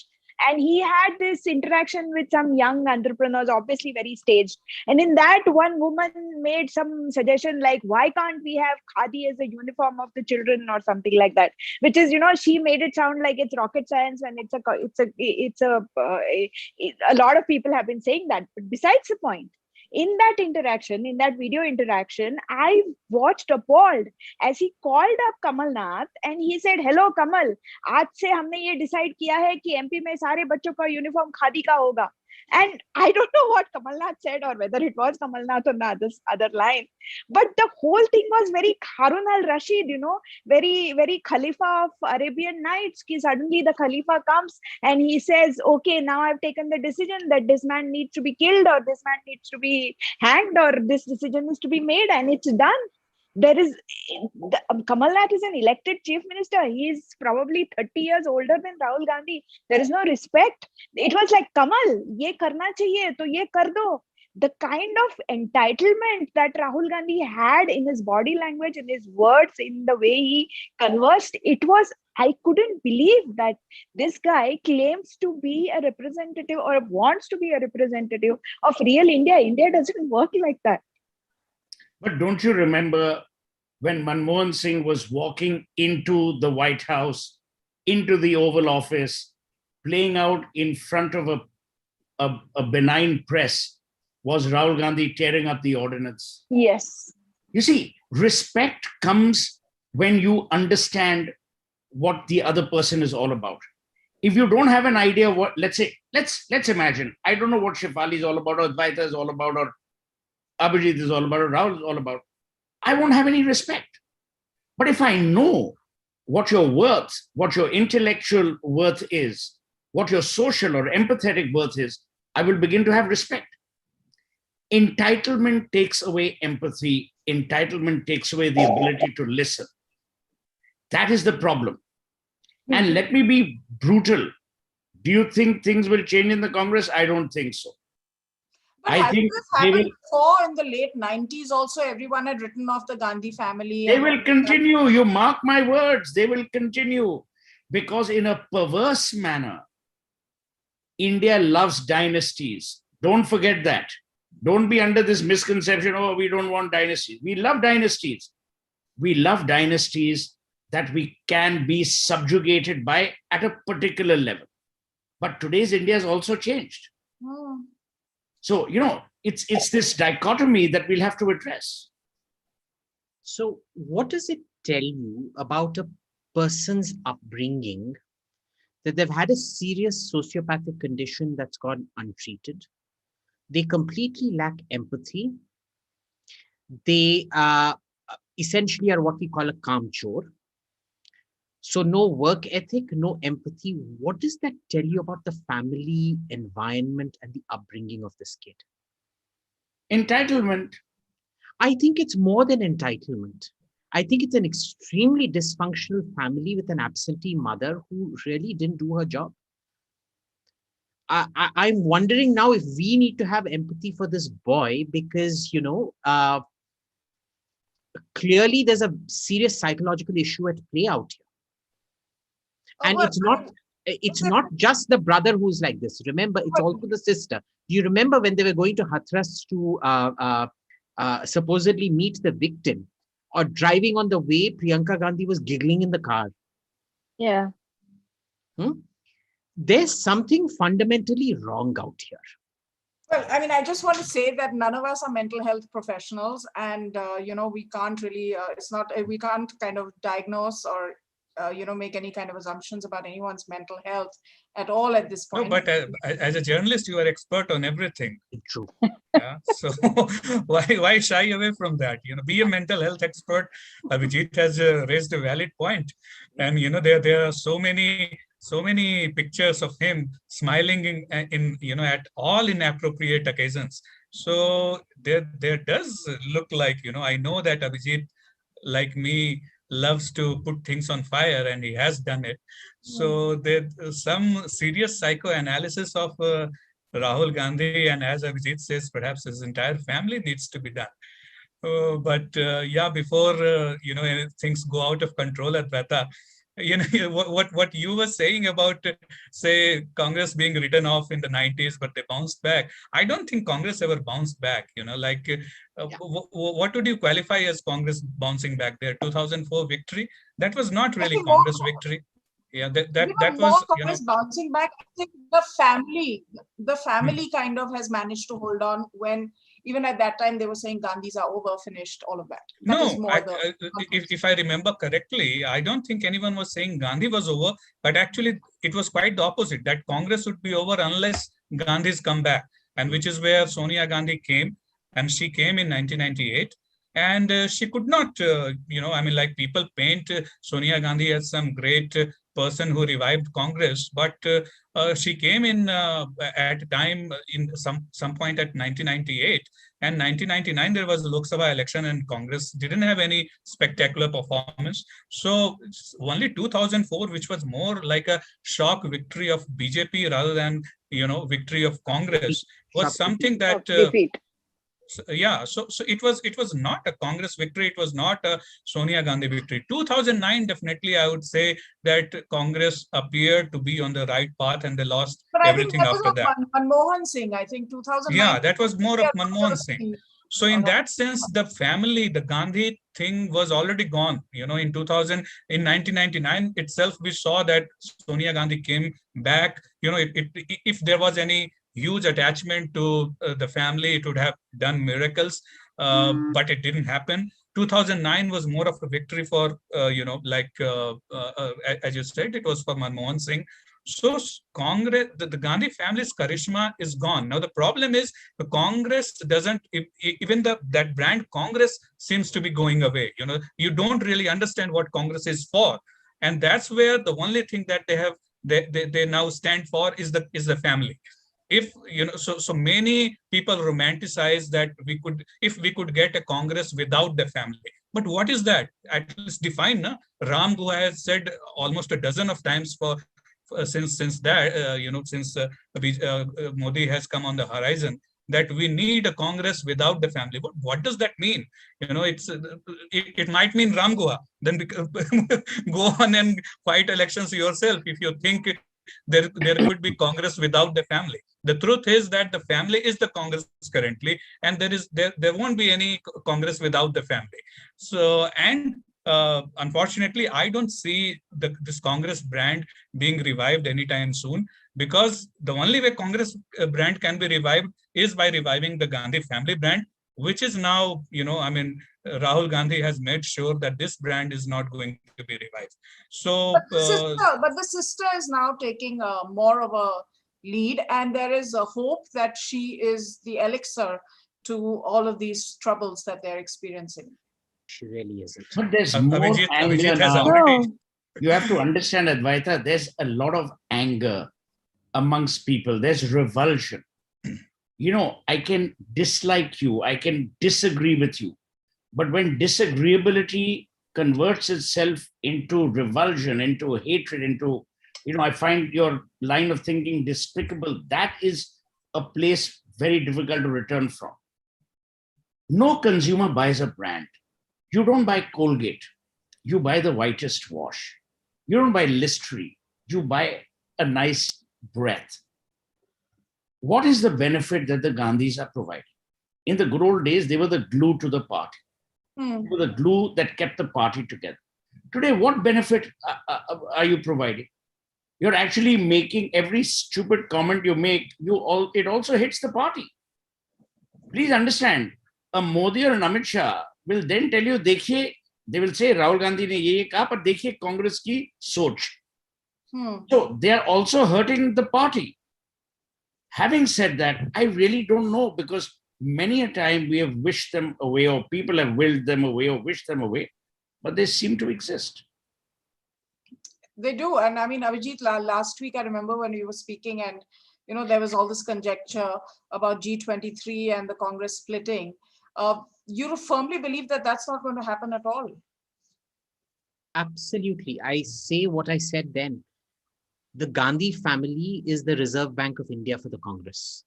And he had this interaction with some young entrepreneurs, obviously very staged. And in that, one woman made some suggestion like, why can't we have khadi as a uniform of the children or something like that? Which is, she made it sound like it's rocket science, and a lot of people have been saying that. But besides the point, in that video interaction, I watched appalled as he called up Kamal Nath and he said, hello Kamal, आज से हमने ये decide किया है कि MP में सारे बच्चों का uniform खादी का होगा. And I don't know what Kamal Nath said or whether it was Kamal Nath or the other line, but the whole thing was very Harun al-Rashid, very, very Khalifa of Arabian Nights. Suddenly the Khalifa comes and he says, okay, now I've taken the decision that this man needs to be killed or this man needs to be hanged or this decision is to be made, and it's done. Kamal Nath is an elected chief minister. He is probably 30 years older than Rahul Gandhi. There is no respect. It was like, Kamal, ye karna chahiye, to ye kar do. the kind of entitlement that Rahul Gandhi had in his body language, in his words, in the way he conversed, I couldn't believe that this guy claims to be a representative or wants to be a representative of real India. India doesn't work like that. But don't you remember when Manmohan Singh was walking into the White House, into the Oval Office, playing out in front of a benign press, was Rahul Gandhi tearing up the ordinance? Yes. You see, respect comes when you understand what the other person is all about. If you don't have an idea what, let's imagine, I don't know what Shefali is all about, or Advaita is all about, or Abhijit is all about, or Rahul is all about, I won't have any respect. But if I know what your worth, what your intellectual worth is, what your social or empathetic worth is, I will begin to have respect. Entitlement takes away empathy. Entitlement takes away the ability to listen. That is the problem. And let me be brutal. Do you think things will change in the Congress? I don't think so. But I think this they happened will, before in the late 90s also, everyone had written off the Gandhi family. they will continue. You mark my words, they will continue. Because in a perverse manner, India loves dynasties. Don't forget that. Don't be under this misconception, oh, we don't want dynasties. We love dynasties. We love dynasties that we can be subjugated by at a particular level. But today's India has also changed. So, it's this dichotomy that we'll have to address. So what does it tell you about a person's upbringing that they've had a serious sociopathic condition that's gone untreated? They completely lack empathy. They essentially are what we call a kamchor. So no work ethic, no empathy. What does that tell you about the family environment and the upbringing of this kid? Entitlement. I think it's more than entitlement. I think it's an extremely dysfunctional family with an absentee mother who really didn't do her job. I'm wondering now if we need to have empathy for this boy because, clearly there's a serious psychological issue at play out here. And it's not just the brother who's like this. Remember, it's also the sister. Do you remember when they were going to Hathras to supposedly meet the victim, or driving on the way, Priyanka Gandhi was giggling in the car? Yeah. There's something fundamentally wrong out here. Well, I mean, I just want to say that none of us are mental health professionals, and we can't really. We can't kind of diagnose or make any kind of assumptions about anyone's mental health at all at this point. No, but as a journalist, you are expert on everything. True. Yeah. So why shy away from that? Be a mental health expert. Abhijit has raised a valid point, and there are so many pictures of him smiling in at all inappropriate occasions. So there does look like I know that Abhijit, like me, loves to put things on fire, and he has done it. So there's some serious psychoanalysis of Rahul Gandhi, and as Abhijit says, perhaps his entire family needs to be done. But before things go out of control at Vaidya, what you were saying about say Congress being written off in the 90s, but they bounced back. I don't think Congress ever bounced back. What would you qualify as Congress bouncing back? Their 2004 victory, that was not really Congress victory. Yeah, that was Congress bouncing back. I think the family kind of has managed to hold on when. Even at that time, they were saying Gandhis are over, finished, all of that. If I remember correctly, I don't think anyone was saying Gandhi was over, but actually it was quite the opposite, that Congress would be over unless Gandhis come back, and which is where Sonia Gandhi came, and she came in 1998. And she could not, people paint Sonia Gandhi as some great person who revived Congress, but she came in at a time in some point at 1998, and 1999 there was a Lok Sabha election, and Congress didn't have any spectacular performance. So only 2004, which was more like a shock victory of BJP rather than victory of Congress, was something that So it was not a Congress victory. It was not a Sonia Gandhi victory. 2009, definitely, I would say that Congress appeared to be on the right path, and they lost But I think everything that was after that. on Manmohan Singh. I think 2009. Yeah, that was more of Manmohan Singh. So in Alright. that sense, the family, the Gandhi thing was already gone. You know, in 2000, in 1999 itself, we saw that Sonia Gandhi came back. You know, if there was any huge attachment to the family, it would have done miracles, but it didn't happen. 2009 was more of a victory for, as you said, it was for Manmohan Singh. So Congress, the Gandhi family's charisma is gone. Now the problem is the Congress doesn't, even that brand Congress seems to be going away. You know, you don't really understand what Congress is for, and that's where the only thing that they now stand for is the family. If you know, so many people romanticize that if we could get a Congress without the family. But what is that? At least define, na? Ram Gua has said almost a dozen of times since Modi has come on the horizon, that we need a Congress without the family. But what does that mean? You know, it might mean Ram Goa. Then go on and fight elections yourself if you think there could be Congress without the family. The truth is that the family is the Congress currently, and there won't be any Congress without the family. So and unfortunately, I don't see this Congress brand being revived anytime soon, because the only way Congress brand can be revived is by reviving the Gandhi family brand, which is now, Rahul Gandhi has made sure that this brand is not going to be revived. So, but the sister is now taking more of a lead, and there is a hope that she is the elixir to all of these troubles that they're experiencing. She really isn't. But there's more anger Abhijit has now. already. You have to understand, Advaita, there's a lot of anger amongst people. There's revulsion. You know, I can dislike you, I can disagree with you. But when disagreeability converts itself into revulsion, into hatred, into, I find your line of thinking despicable, that is a place very difficult to return from. No consumer buys a brand. You don't buy Colgate. You buy the whitest wash. You don't buy Listerine. You buy a nice breath. What is the benefit that the Gandhis are providing? In the good old days, they were the glue to the party. They were the glue that kept the party together. Today, what benefit are you providing? You're actually making every stupid comment you make, it also hits the party. Please understand, a Modi or an Amit Shah will then tell you, they will say Rahul Gandhi ne ye kaha, but dekhiye Congress ki soch. So they are also hurting the party. Having said that, I really don't know, because many a time we have wished them away, or people have willed them away or wished them away, but they seem to exist. They do. And I mean, Abhijit, last week, I remember when we were speaking, and, there was all this conjecture about G23 and the Congress splitting. You firmly believe that that's not going to happen at all? Absolutely. I say what I said then. The Gandhi family is the Reserve Bank of India for the Congress.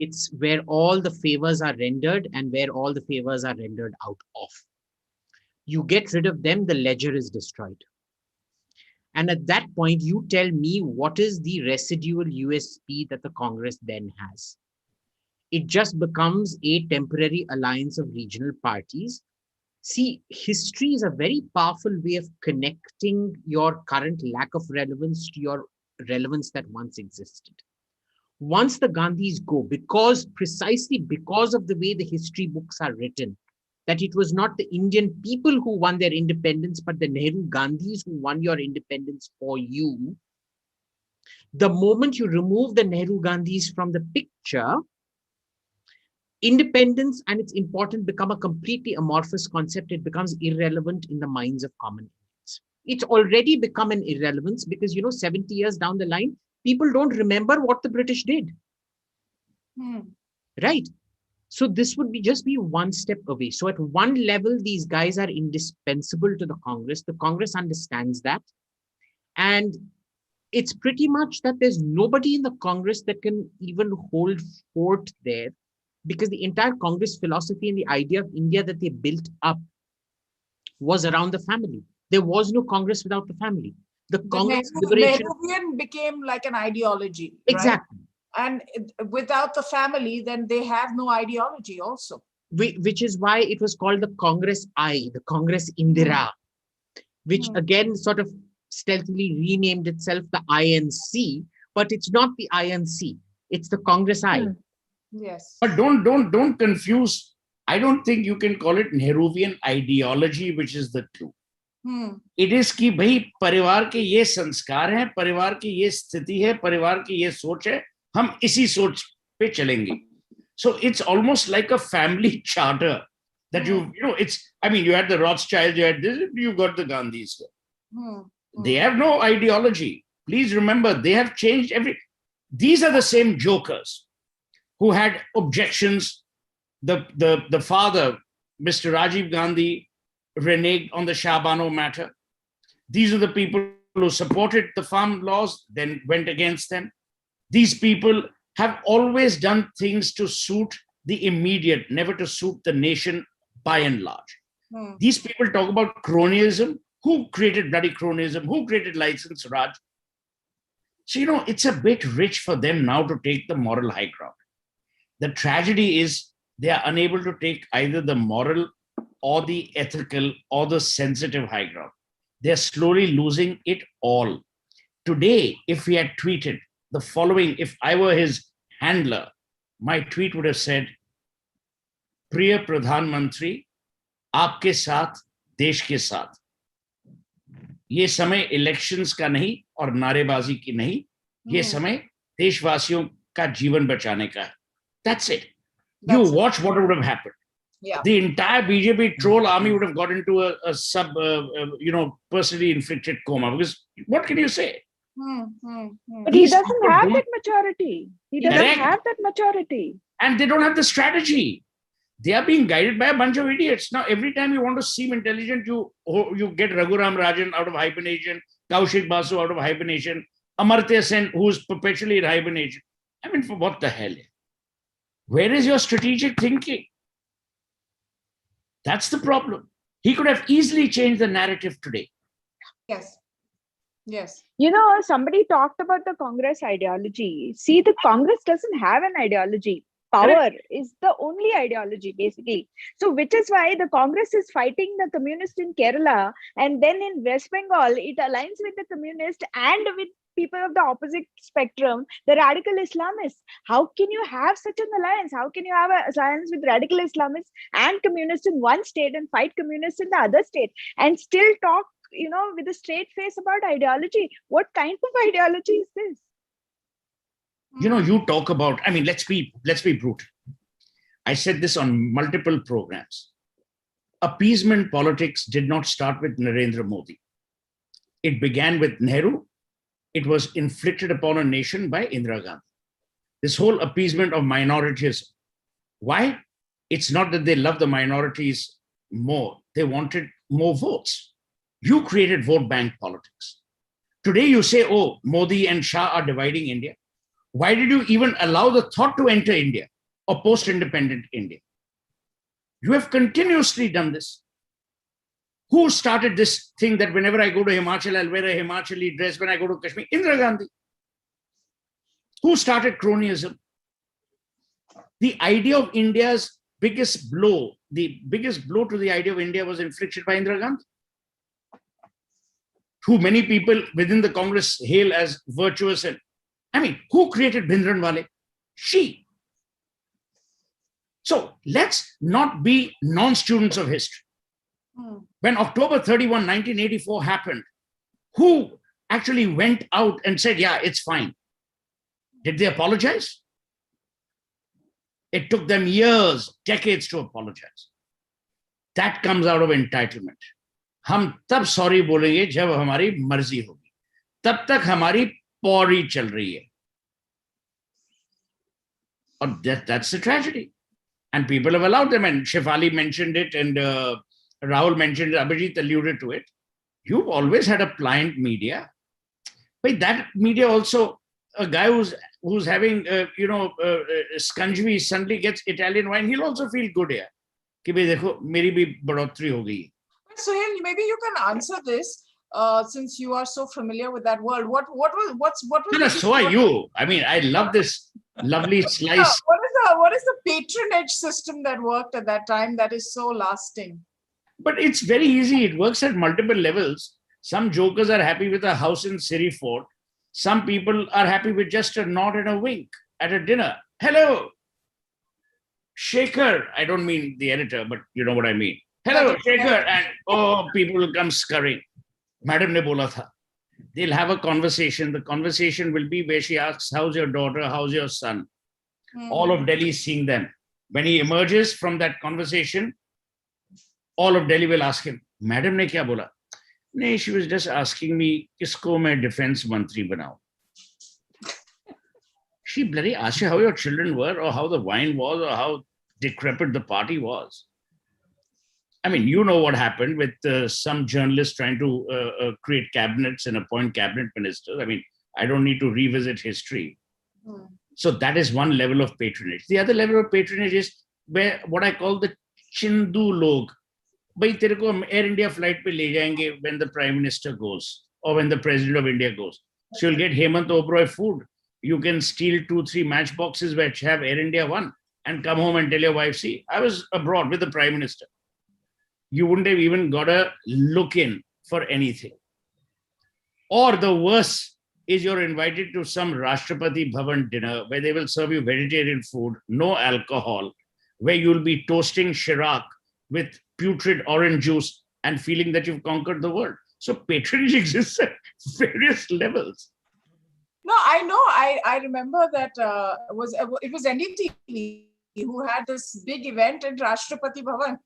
It's where all the favors are rendered and where all the favors are rendered out of. You get rid of them, the ledger is destroyed. And at that point, you tell me what is the residual USP that the Congress then has. It just becomes a temporary alliance of regional parties. See, history is a very powerful way of connecting your current lack of relevance to your relevance that once existed. Once the Gandhis go, precisely because of the way the history books are written, that it was not the Indian people who won their independence, but the Nehru Gandhis who won your independence for you. The moment you remove the Nehru Gandhis from the picture, independence and its importance become a completely amorphous concept. It becomes irrelevant in the minds of common Indians. It's already become an irrelevance because, 70 years down the line, people don't remember what the British did. Right? So this would just be one step away. So at one level, these guys are indispensable to the Congress. The Congress understands that. And it's pretty much that there's nobody in the Congress that can even hold fort there, because the entire Congress philosophy and the idea of India that they built up was around the family. There was no Congress without the family. The Congress liberation Nehruvian became like an ideology, exactly, right? And without the family, then they have no ideology also. which is why it was called the Congress I, the Congress Indira, which again sort of stealthily renamed itself the INC, but it's not the INC, it's the Congress I. Yes. But don't confuse. I don't think you can call it Nehruvian ideology, which is the clue. It is कि भाई परिवार के ये संस्कार हैं, परिवार की ये स्थिति है, परिवार की ये सोच है, हम इसी सोच पे चलेंगे. So it's almost like a family charter that you know, it's, I mean, you had the Rothschilds, you had this, you got the Gandhis. They have no ideology. Please remember, they have changed these are the same jokers who had objections. The father, Mr. Rajiv Gandhi, reneged on the Shah Bano matter. These are the people who supported the farm laws, then went against them. These people have always done things to suit the immediate, never to suit the nation by and large. These people talk about cronyism. Who created bloody cronyism? Who created license Raj? So, you know, it's a bit rich for them now to take the moral high ground. The tragedy is they are unable to take either the moral or the ethical or the sensitive high ground. They're slowly losing it all. Today, if he had tweeted the following, if I were his handler, my tweet would have said, Priya Pradhan Mantri, aapke saath, desh ke saath. ये समय elections का नहीं और नारेबाजी की नहीं, ये समय देशवासियों का जीवन बचाने का है. That's it. You watch what would have happened. Yeah. The entire BJP troll army would have got into a personally inflicted coma, because what can you say? But he doesn't have that maturity. He doesn't have that maturity. And they don't have the strategy. They are being guided by a bunch of idiots. Now, every time you want to seem intelligent, you get Raghuram Rajan out of hibernation, Kaushik Basu out of hibernation, Amartya Sen, who's perpetually in hibernation. I mean, for what the hell? Where is your strategic thinking? That's the problem. He could have easily changed the narrative today. Yes. Yes. You know, somebody talked about the Congress ideology. See, the Congress doesn't have an ideology. Power is the only ideology, basically. So, which is why the Congress is fighting the communist in Kerala, and then in West Bengal, it aligns with the communist and with people of the opposite spectrum, the radical Islamists. How can you have such an alliance? How can you have an alliance with radical Islamists and communists in one state and fight communists in the other state and still talk, you know, with a straight face about ideology? What kind of ideology is this? You know, you talk about, I mean, let's be brutal. I said this on multiple programs. Appeasement politics did not start with Narendra Modi. It began with Nehru. It was inflicted upon a nation by Indira Gandhi. This whole appeasement of minorities. Why? It's not that they love the minorities more. They wanted more votes. You created vote bank politics. Today you say, oh, Modi and Shah are dividing India. Why did you even allow the thought to enter India or post-independent India? You have continuously done this. Who started this thing that whenever I go to Himachal, I'll wear a Himachali dress when I go to Kashmir? Indira Gandhi. Who started cronyism? The idea of India's biggest blow, the biggest blow to the idea of India was inflicted by Indira Gandhi, who many people within the Congress hail as virtuous. And I mean, who created Bhindranwale? She. So let's not be non-students of history. When October 31, 1984 happened, who actually went out and said, yeah, it's fine? Did they apologize? It took them years, decades to apologize. That comes out of entitlement. हम तब sorry बोलेंगे जब हमारी मर्जी होगी, तब तक हमारी पौड़ी चल रही है. और that's the tragedy. And people have allowed them, and Shefali mentioned it, and Rahul mentioned it, Abhijit alluded to it. You've always had a pliant media. But that media also, a guy who's who's having, scungy suddenly gets Italian wine, he'll also feel good here. कि भाई देखो मेरी भी बढ़ोतरी हो गई. Suhel, maybe you can answer this since you are so familiar with that world. What was No, so are you. I mean, I love this lovely slice. What is the patronage system that worked at that time that is so lasting? But it's very easy. It works at multiple levels. Some jokers are happy with a house in Siri Fort. Some people are happy with just a nod and a wink at a dinner. Hello, Shaker. I don't mean the editor, but you know what I mean. Hello, Shaker. And people will come scurrying. Madam ne bola tha. They'll have a conversation. The conversation will be where she asks, how's your daughter? How's your son? All of Delhi is seeing them. When he emerges from that conversation, all of Delhi will ask him, Madam ne kya bola? No, she was just asking me, kisko main defense mantri banao? She bloody asked you how your children were, or how the wine was, or how decrepit the party was. I mean, you know what happened with some journalists trying to create cabinets and appoint cabinet ministers. I mean, I don't need to revisit history. So that is one level of patronage. The other level of patronage is where what I call the Chindu log. भाई तेरे को Air India flight पे ले जाएंगे when the Prime Minister goes or when the President of India goes. So you'll get Hemant Oberoi food. You can steal 2-3 matchboxes which have Air India one and come home and tell your wife, see, I was abroad with the Prime Minister. You wouldn't have even got a look in for anything. Or the worst is you're invited to some Rashtrapati Bhavan dinner where they will serve you vegetarian food, no alcohol, where you'll be toasting Chirac with putrid orange juice and feeling that you've conquered the world. So patronage exists at various levels. No, I know. I remember that it was NDTV who had this big event in Rashtrapati Bhavan.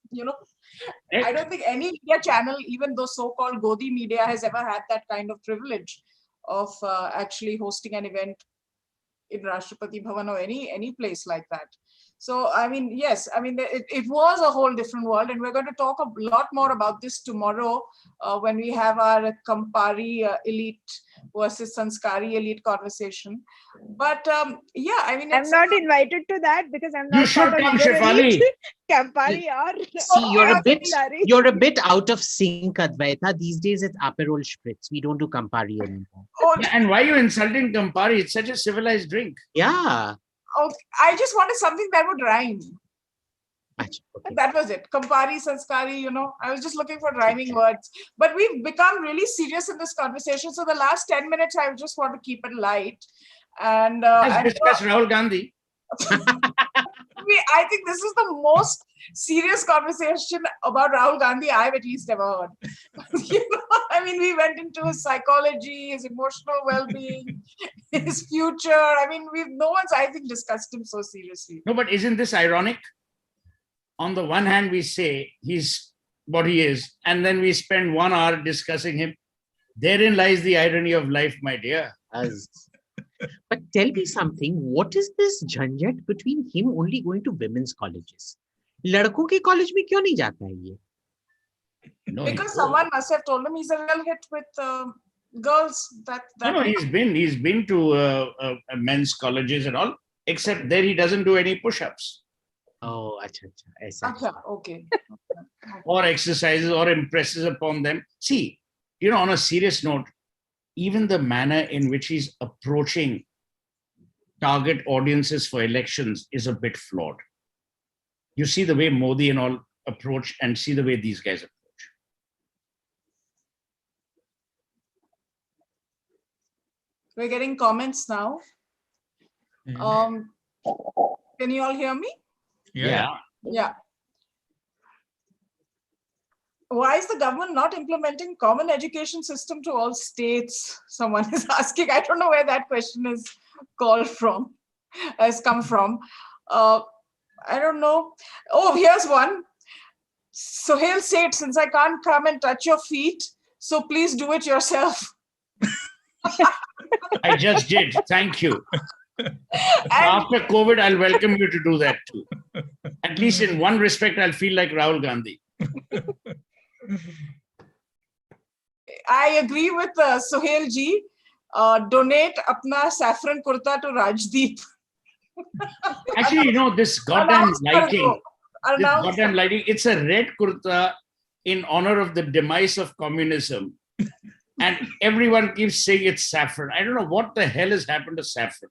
I don't think any media channel, even though so-called Godi media, has ever had that kind of privilege of actually hosting an event in Rashtrapati Bhavan or any place like that. So, I mean, yes, I mean, it was a whole different world. And we're going to talk a lot more about this tomorrow when we have our Campari elite versus Sanskari elite conversation. But yeah, I mean, I'm not invited to that because I'm not. You should come, Shefali. Campari or See, you're a bit out of sync, Advaita. These days it's Aperol Spritz. We don't do Campari anymore. Yeah, and why are you insulting Campari? It's such a civilized drink. Yeah. Okay. I just wanted something that would rhyme. Okay. That was it. Campari, Sanskari, I was just looking for rhyming words. But we've become really serious in this conversation. So the last 10 minutes, I just want to keep it light. And let's discuss Rahul Gandhi. I think this is the most serious conversation about Rahul Gandhi I've at least ever heard. I mean, we went into his psychology, his emotional well-being, his future. I mean, no one's, I think, discussed him so seriously. No, but isn't this ironic? On the one hand, we say he's what he is, and then we spend 1 hour discussing him. Therein lies the irony of life, my dear. But tell me something, what is this jhanjat between him only going to women's colleges? लड़कों के college में क्यों नहीं जाता है ये? No, because someone must have told him he's a real hit with girls. No, he's been to men's colleges and all, except there he doesn't do any push-ups. Oh, acha, okay. Or exercises or impresses upon them. See, on a serious note, even the manner in which he's approaching target audiences for elections is a bit flawed. You see the way Modi and all approach and see the way these guys approach. We're getting comments now. Can you all hear me? Yeah. Why is the government not implementing common education system to all states? Someone is asking. I don't know where that question has come from. I don't know. Oh, here's one. Suhel said, since I can't come and touch your feet, so please do it yourself. I just did. Thank you. After COVID, I'll welcome you to do that too. At least in one respect, I'll feel like Rahul Gandhi. I agree with Suhel ji. donate apna saffron kurta to Rajdeep. Actually, you know, this goddamn Announce kar lighting, do. this Announce. goddamn lighting, it's a red kurta in honor of the demise of communism. And everyone keeps saying it's saffron. I don't know what the hell has happened to saffron.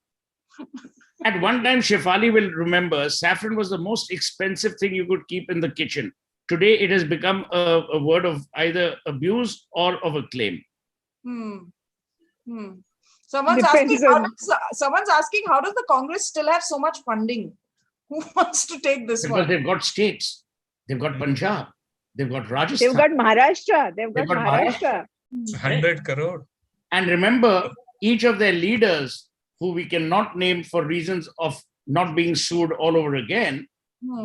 At one time, Shefali will remember, saffron was the most expensive thing you could keep in the kitchen. Today, it has become a word of either abuse or of acclaim. Someone's Depends asking, how does the Congress still have so much funding? Who wants to take this Because one? they've got states, they've got Punjab, they've got Rajasthan. They've got Maharashtra. They've got got Maharashtra. 100 crore. And remember, each of their leaders, who we cannot name for reasons of not being sued all over again,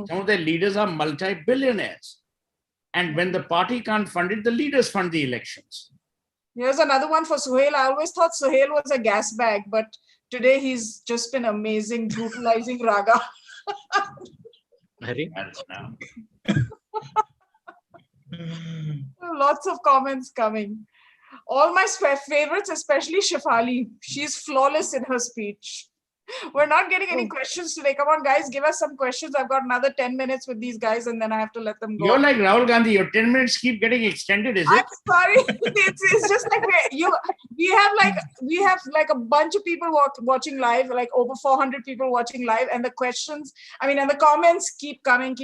some of their leaders are multi-billionaires. And when the party can't fund it, the leaders fund the elections. Here's another one for Suhel. I always thought Suhel was a gas bag, but today he's just been amazing, brutalizing Raga. Lots of comments coming. All my favorites, especially Shefali. She's flawless in her speech. We're not getting any questions today. Come on, guys, give us some questions. I've got another 10 minutes with these guys, and then I have to let them go. You're like Rahul Gandhi. Your 10 minutes keep getting extended, is it? I'm sorry. It's just like we have like a bunch of people watching live, like over 400 people watching live, and the questions, and the comments keep coming.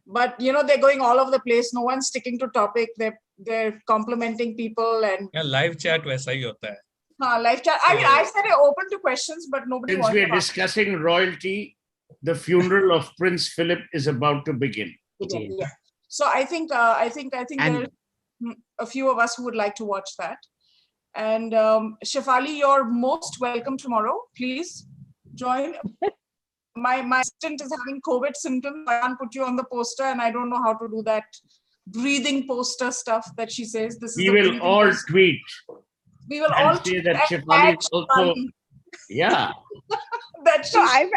But they're going all over the place. No one's sticking to topic. They're complimenting people and live chat वैसा ही होता है. Live chat. I said it open to questions, but nobody Since wants we are to ask. discussing royalty, the funeral of Prince Philip is about to begin. Yeah. So I think there are a few of us who would like to watch that. And Shefali, you're most welcome tomorrow. Please join. My assistant is having COVID symptoms. I can't put you on the poster, and I don't know how to do that breathing poster stuff that she says. We will all tweet. We will and all say that Shefali is also, yeah. So I'm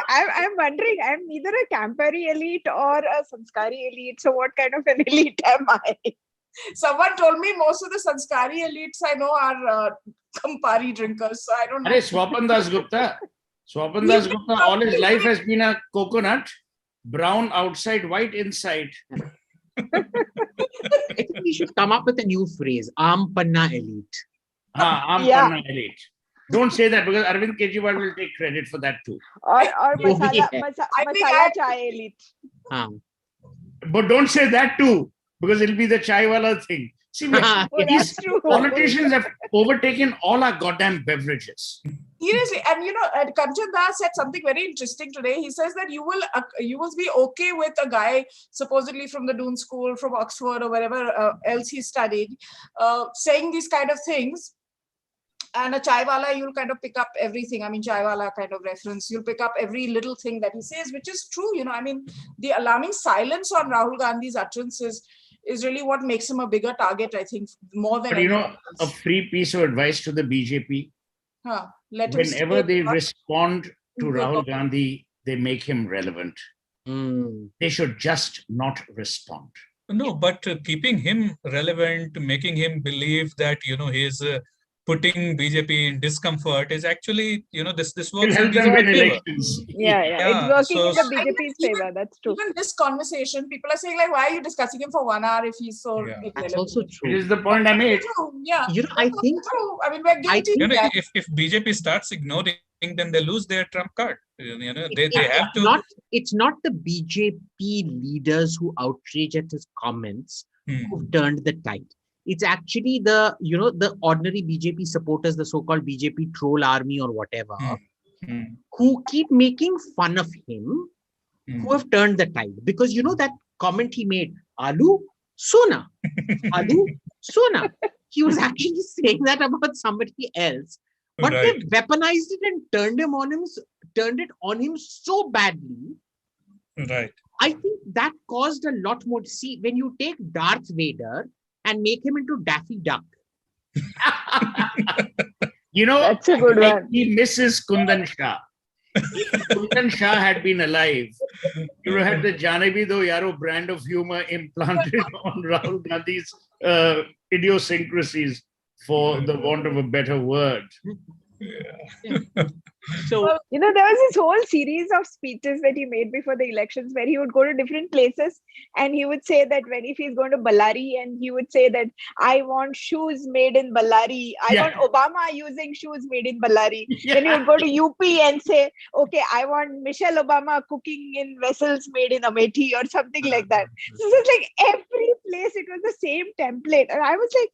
wondering, I'm neither a Campari elite or a Sanskari elite. So what kind of an elite am I? Someone told me most of the Sanskari elites I know are Campari drinkers. So I don't know. Swapan Das Gupta. Swapan Das Gupta, all his life has been a coconut, brown outside, white inside. I think we should come up with a new phrase, Aam Panna elite. Panna elite. Don't say that, because Arvind Kejriwal will take credit for that too. Or masala chai elite. But don't say that too, because it'll be the chai wala thing. See, these politicians have overtaken all our goddamn beverages. Seriously, and Kanchan Das said something very interesting today. He says that you will be okay with a guy supposedly from the Doon School, from Oxford or wherever else he studied, saying these kind of things. And a chaiwala, you'll kind of pick up everything. Chaiwala kind of reference. You'll pick up every little thing that he says, which is true. The alarming silence on Rahul Gandhi's utterances is really what makes him a bigger target, I think, more than anyone else. A free piece of advice to the BJP. Whenever they respond to Rahul Gandhi, they make him relevant. They should just not respond. No, but keeping him relevant, making him believe that, he is putting BJP in discomfort is actually, this works in BJP's favor. It's working in the BJP's favor. That's true. Even this conversation, people are saying, like, why are you discussing him for 1 hour if he's so irrelevant? That's also true. It is the point I made. Yeah. I think we're guilty. If BJP starts ignoring, then they lose their trump card. They have to. It's not the BJP leaders who outrage at his comments who've turned the tide. It's actually the ordinary BJP supporters, the so-called BJP troll army or whatever, who keep making fun of him, who have turned the tide. Because that comment he made, Alu Sona, Alu Sona. He was actually saying that about somebody else, but they weaponized it and turned it on him so badly. Right. I think that caused a lot more. See, when you take Darth Vader and make him into Daffy Duck. That's a good one. He misses Kundan Shah. If Kundan Shah had been alive, you would have had the Janabi Do Yaro brand of humor implanted on Rahul Gandhi's idiosyncrasies. for the want of a better word. So There was this whole series of speeches that he made before the elections where he would go to different places and he would say that if he's going to Ballari, and he would say that I want shoes made in Ballari. I want Obama using shoes made in Ballari. Then he would go to UP and say, okay, I want Michelle Obama cooking in vessels made in Amethi or something like that. So it's like every place, it was the same template. And I was like,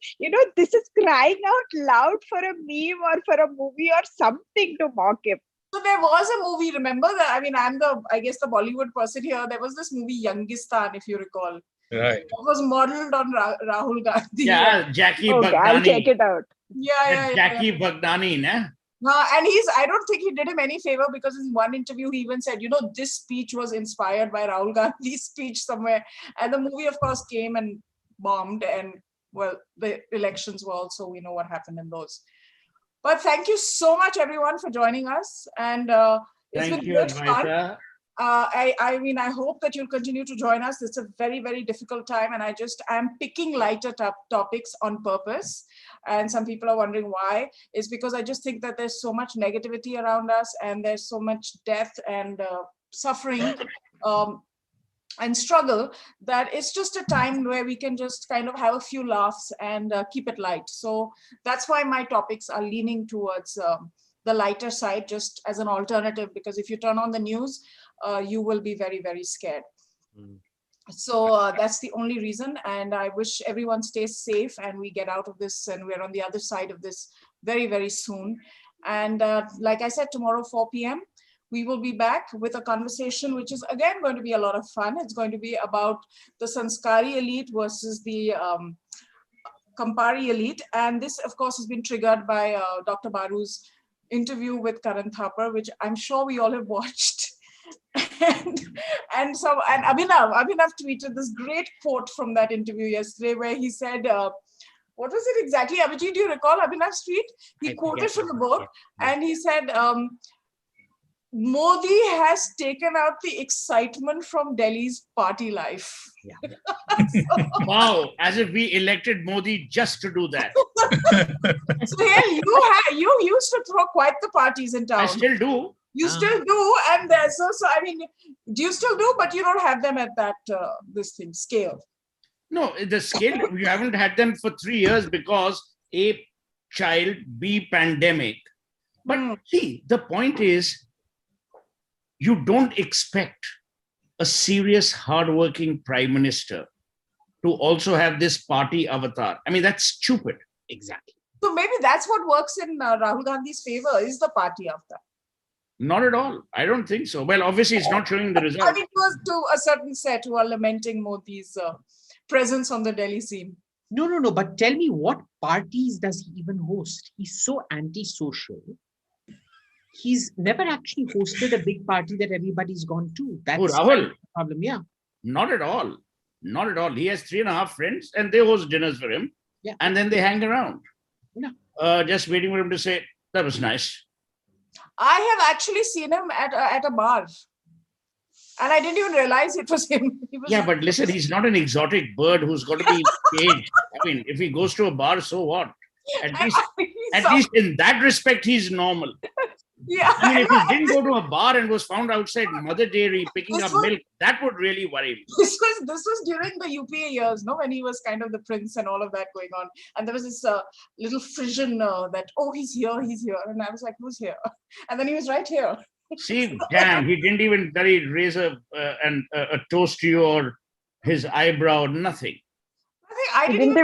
this is crying out loud for a meme or for a movie or something to mock him. So there was a movie, remember that? I mean, I guess the Bollywood person here. There was this movie, Youngistan, if you recall. Right. It was modeled on Rahul Gandhi. Yeah, Jackie Okay, Baghdani. I'll check it out. Yeah. Jackie Baghdani, ne? No, and I don't think he did him any favor, because in one interview he even said, this speech was inspired by Rahul Gandhi's speech somewhere. And the movie, of course, came and bombed. And well, the elections were also, we know what happened in those. But thank you so much, everyone, for joining us. And it's Thank been you, great fun. Advaita. I hope that you'll continue to join us. It's a very, very difficult time. And I'm picking lighter topics on purpose. And some people are wondering why. It's because I just think that there's so much negativity around us, and there's so much death and suffering and struggle, that it's just a time where we can just kind of have a few laughs and keep it light. So that's why my topics are leaning towards the lighter side, just as an alternative, because if you turn on the news, you will be very, very scared. So that's the only reason. And I wish everyone stays safe and we get out of this, and we're on the other side of this very, very soon. And like I said, tomorrow, 4 p.m., we will be back with a conversation, which is again going to be a lot of fun. It's going to be about the Sanskari elite versus the Kampari elite. And this, of course, has been triggered by Dr. Baru's interview with Karan Thapar, which I'm sure we all have watched. and Abhinav tweeted this great quote from that interview yesterday, where he said, what was it exactly? Abhijit, do you recall Abhinav's tweet? He quoted from the book, and he said, Modi has taken out the excitement from Delhi's party life. Wow, as if we elected Modi just to do that. So yeah, you used to throw quite the parties in town. I still do. You still do, and there's also, I mean, do you still do? But you don't have them at that scale. No, the scale, you haven't had them for 3 years because A, child, B, pandemic. But see, the point is, you don't expect a serious, hardworking prime minister to also have this party avatar. I mean, that's stupid. exactly. So maybe that's what works in Rahul Gandhi's favor, is the party avatar. Not at all. I don't think so. Well, obviously, it's not showing the result. I mean, it was to a certain set who are lamenting Modi's presence on the Delhi scene. No. But tell me, what parties does he even host? He's so antisocial. He's never actually hosted a big party that everybody's gone to. That's Rahul? the problem. Yeah. Not at all. Not at all. He has 3.5 friends and they host dinners for him. Yeah. And then they hang around. Yeah. Just waiting for him to say, that was nice. I have actually seen him at a bar. And I didn't even realize it was him. Yeah, but listen, he's not an exotic bird who's got to be caged. I mean, if he goes to a bar, so what? At least in that respect, he's normal. Yeah. I mean, if he didn't go to a bar and was found outside Mother Dairy picking up milk, that would really worry me. This was during the UPA years, no, when he was kind of the prince and all of that going on. And there was this little frisson that, oh, he's here. And I was like, who's here? And then he was right here. See, damn, he didn't even raise a toast to you or his eyebrow, nothing. I He didn't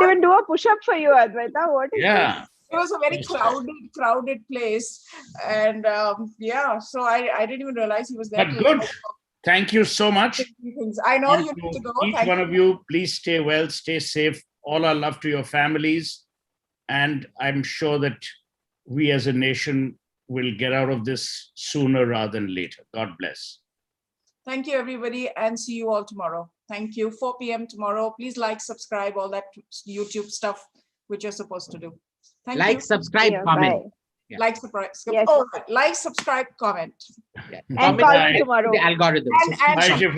even do a push-up for you, Advaita. What is this? It was a very crowded place. And so I didn't even realize he was there. But good. Thank you so much. I know you need to go. Each one of you, please stay well, stay safe. All our love to your families. And I'm sure that we as a nation will get out of this sooner rather than later. God bless. Thank you, everybody, and see you all tomorrow. Thank you. 4 p.m. tomorrow. Please like, subscribe, all that YouTube stuff which you're supposed to do. Thank you. Subscribe, comment. Yeah. Like, subscribe. Yes. Like, subscribe, comment. Yeah. And call me tomorrow. The algorithm. And Bye, Shefali.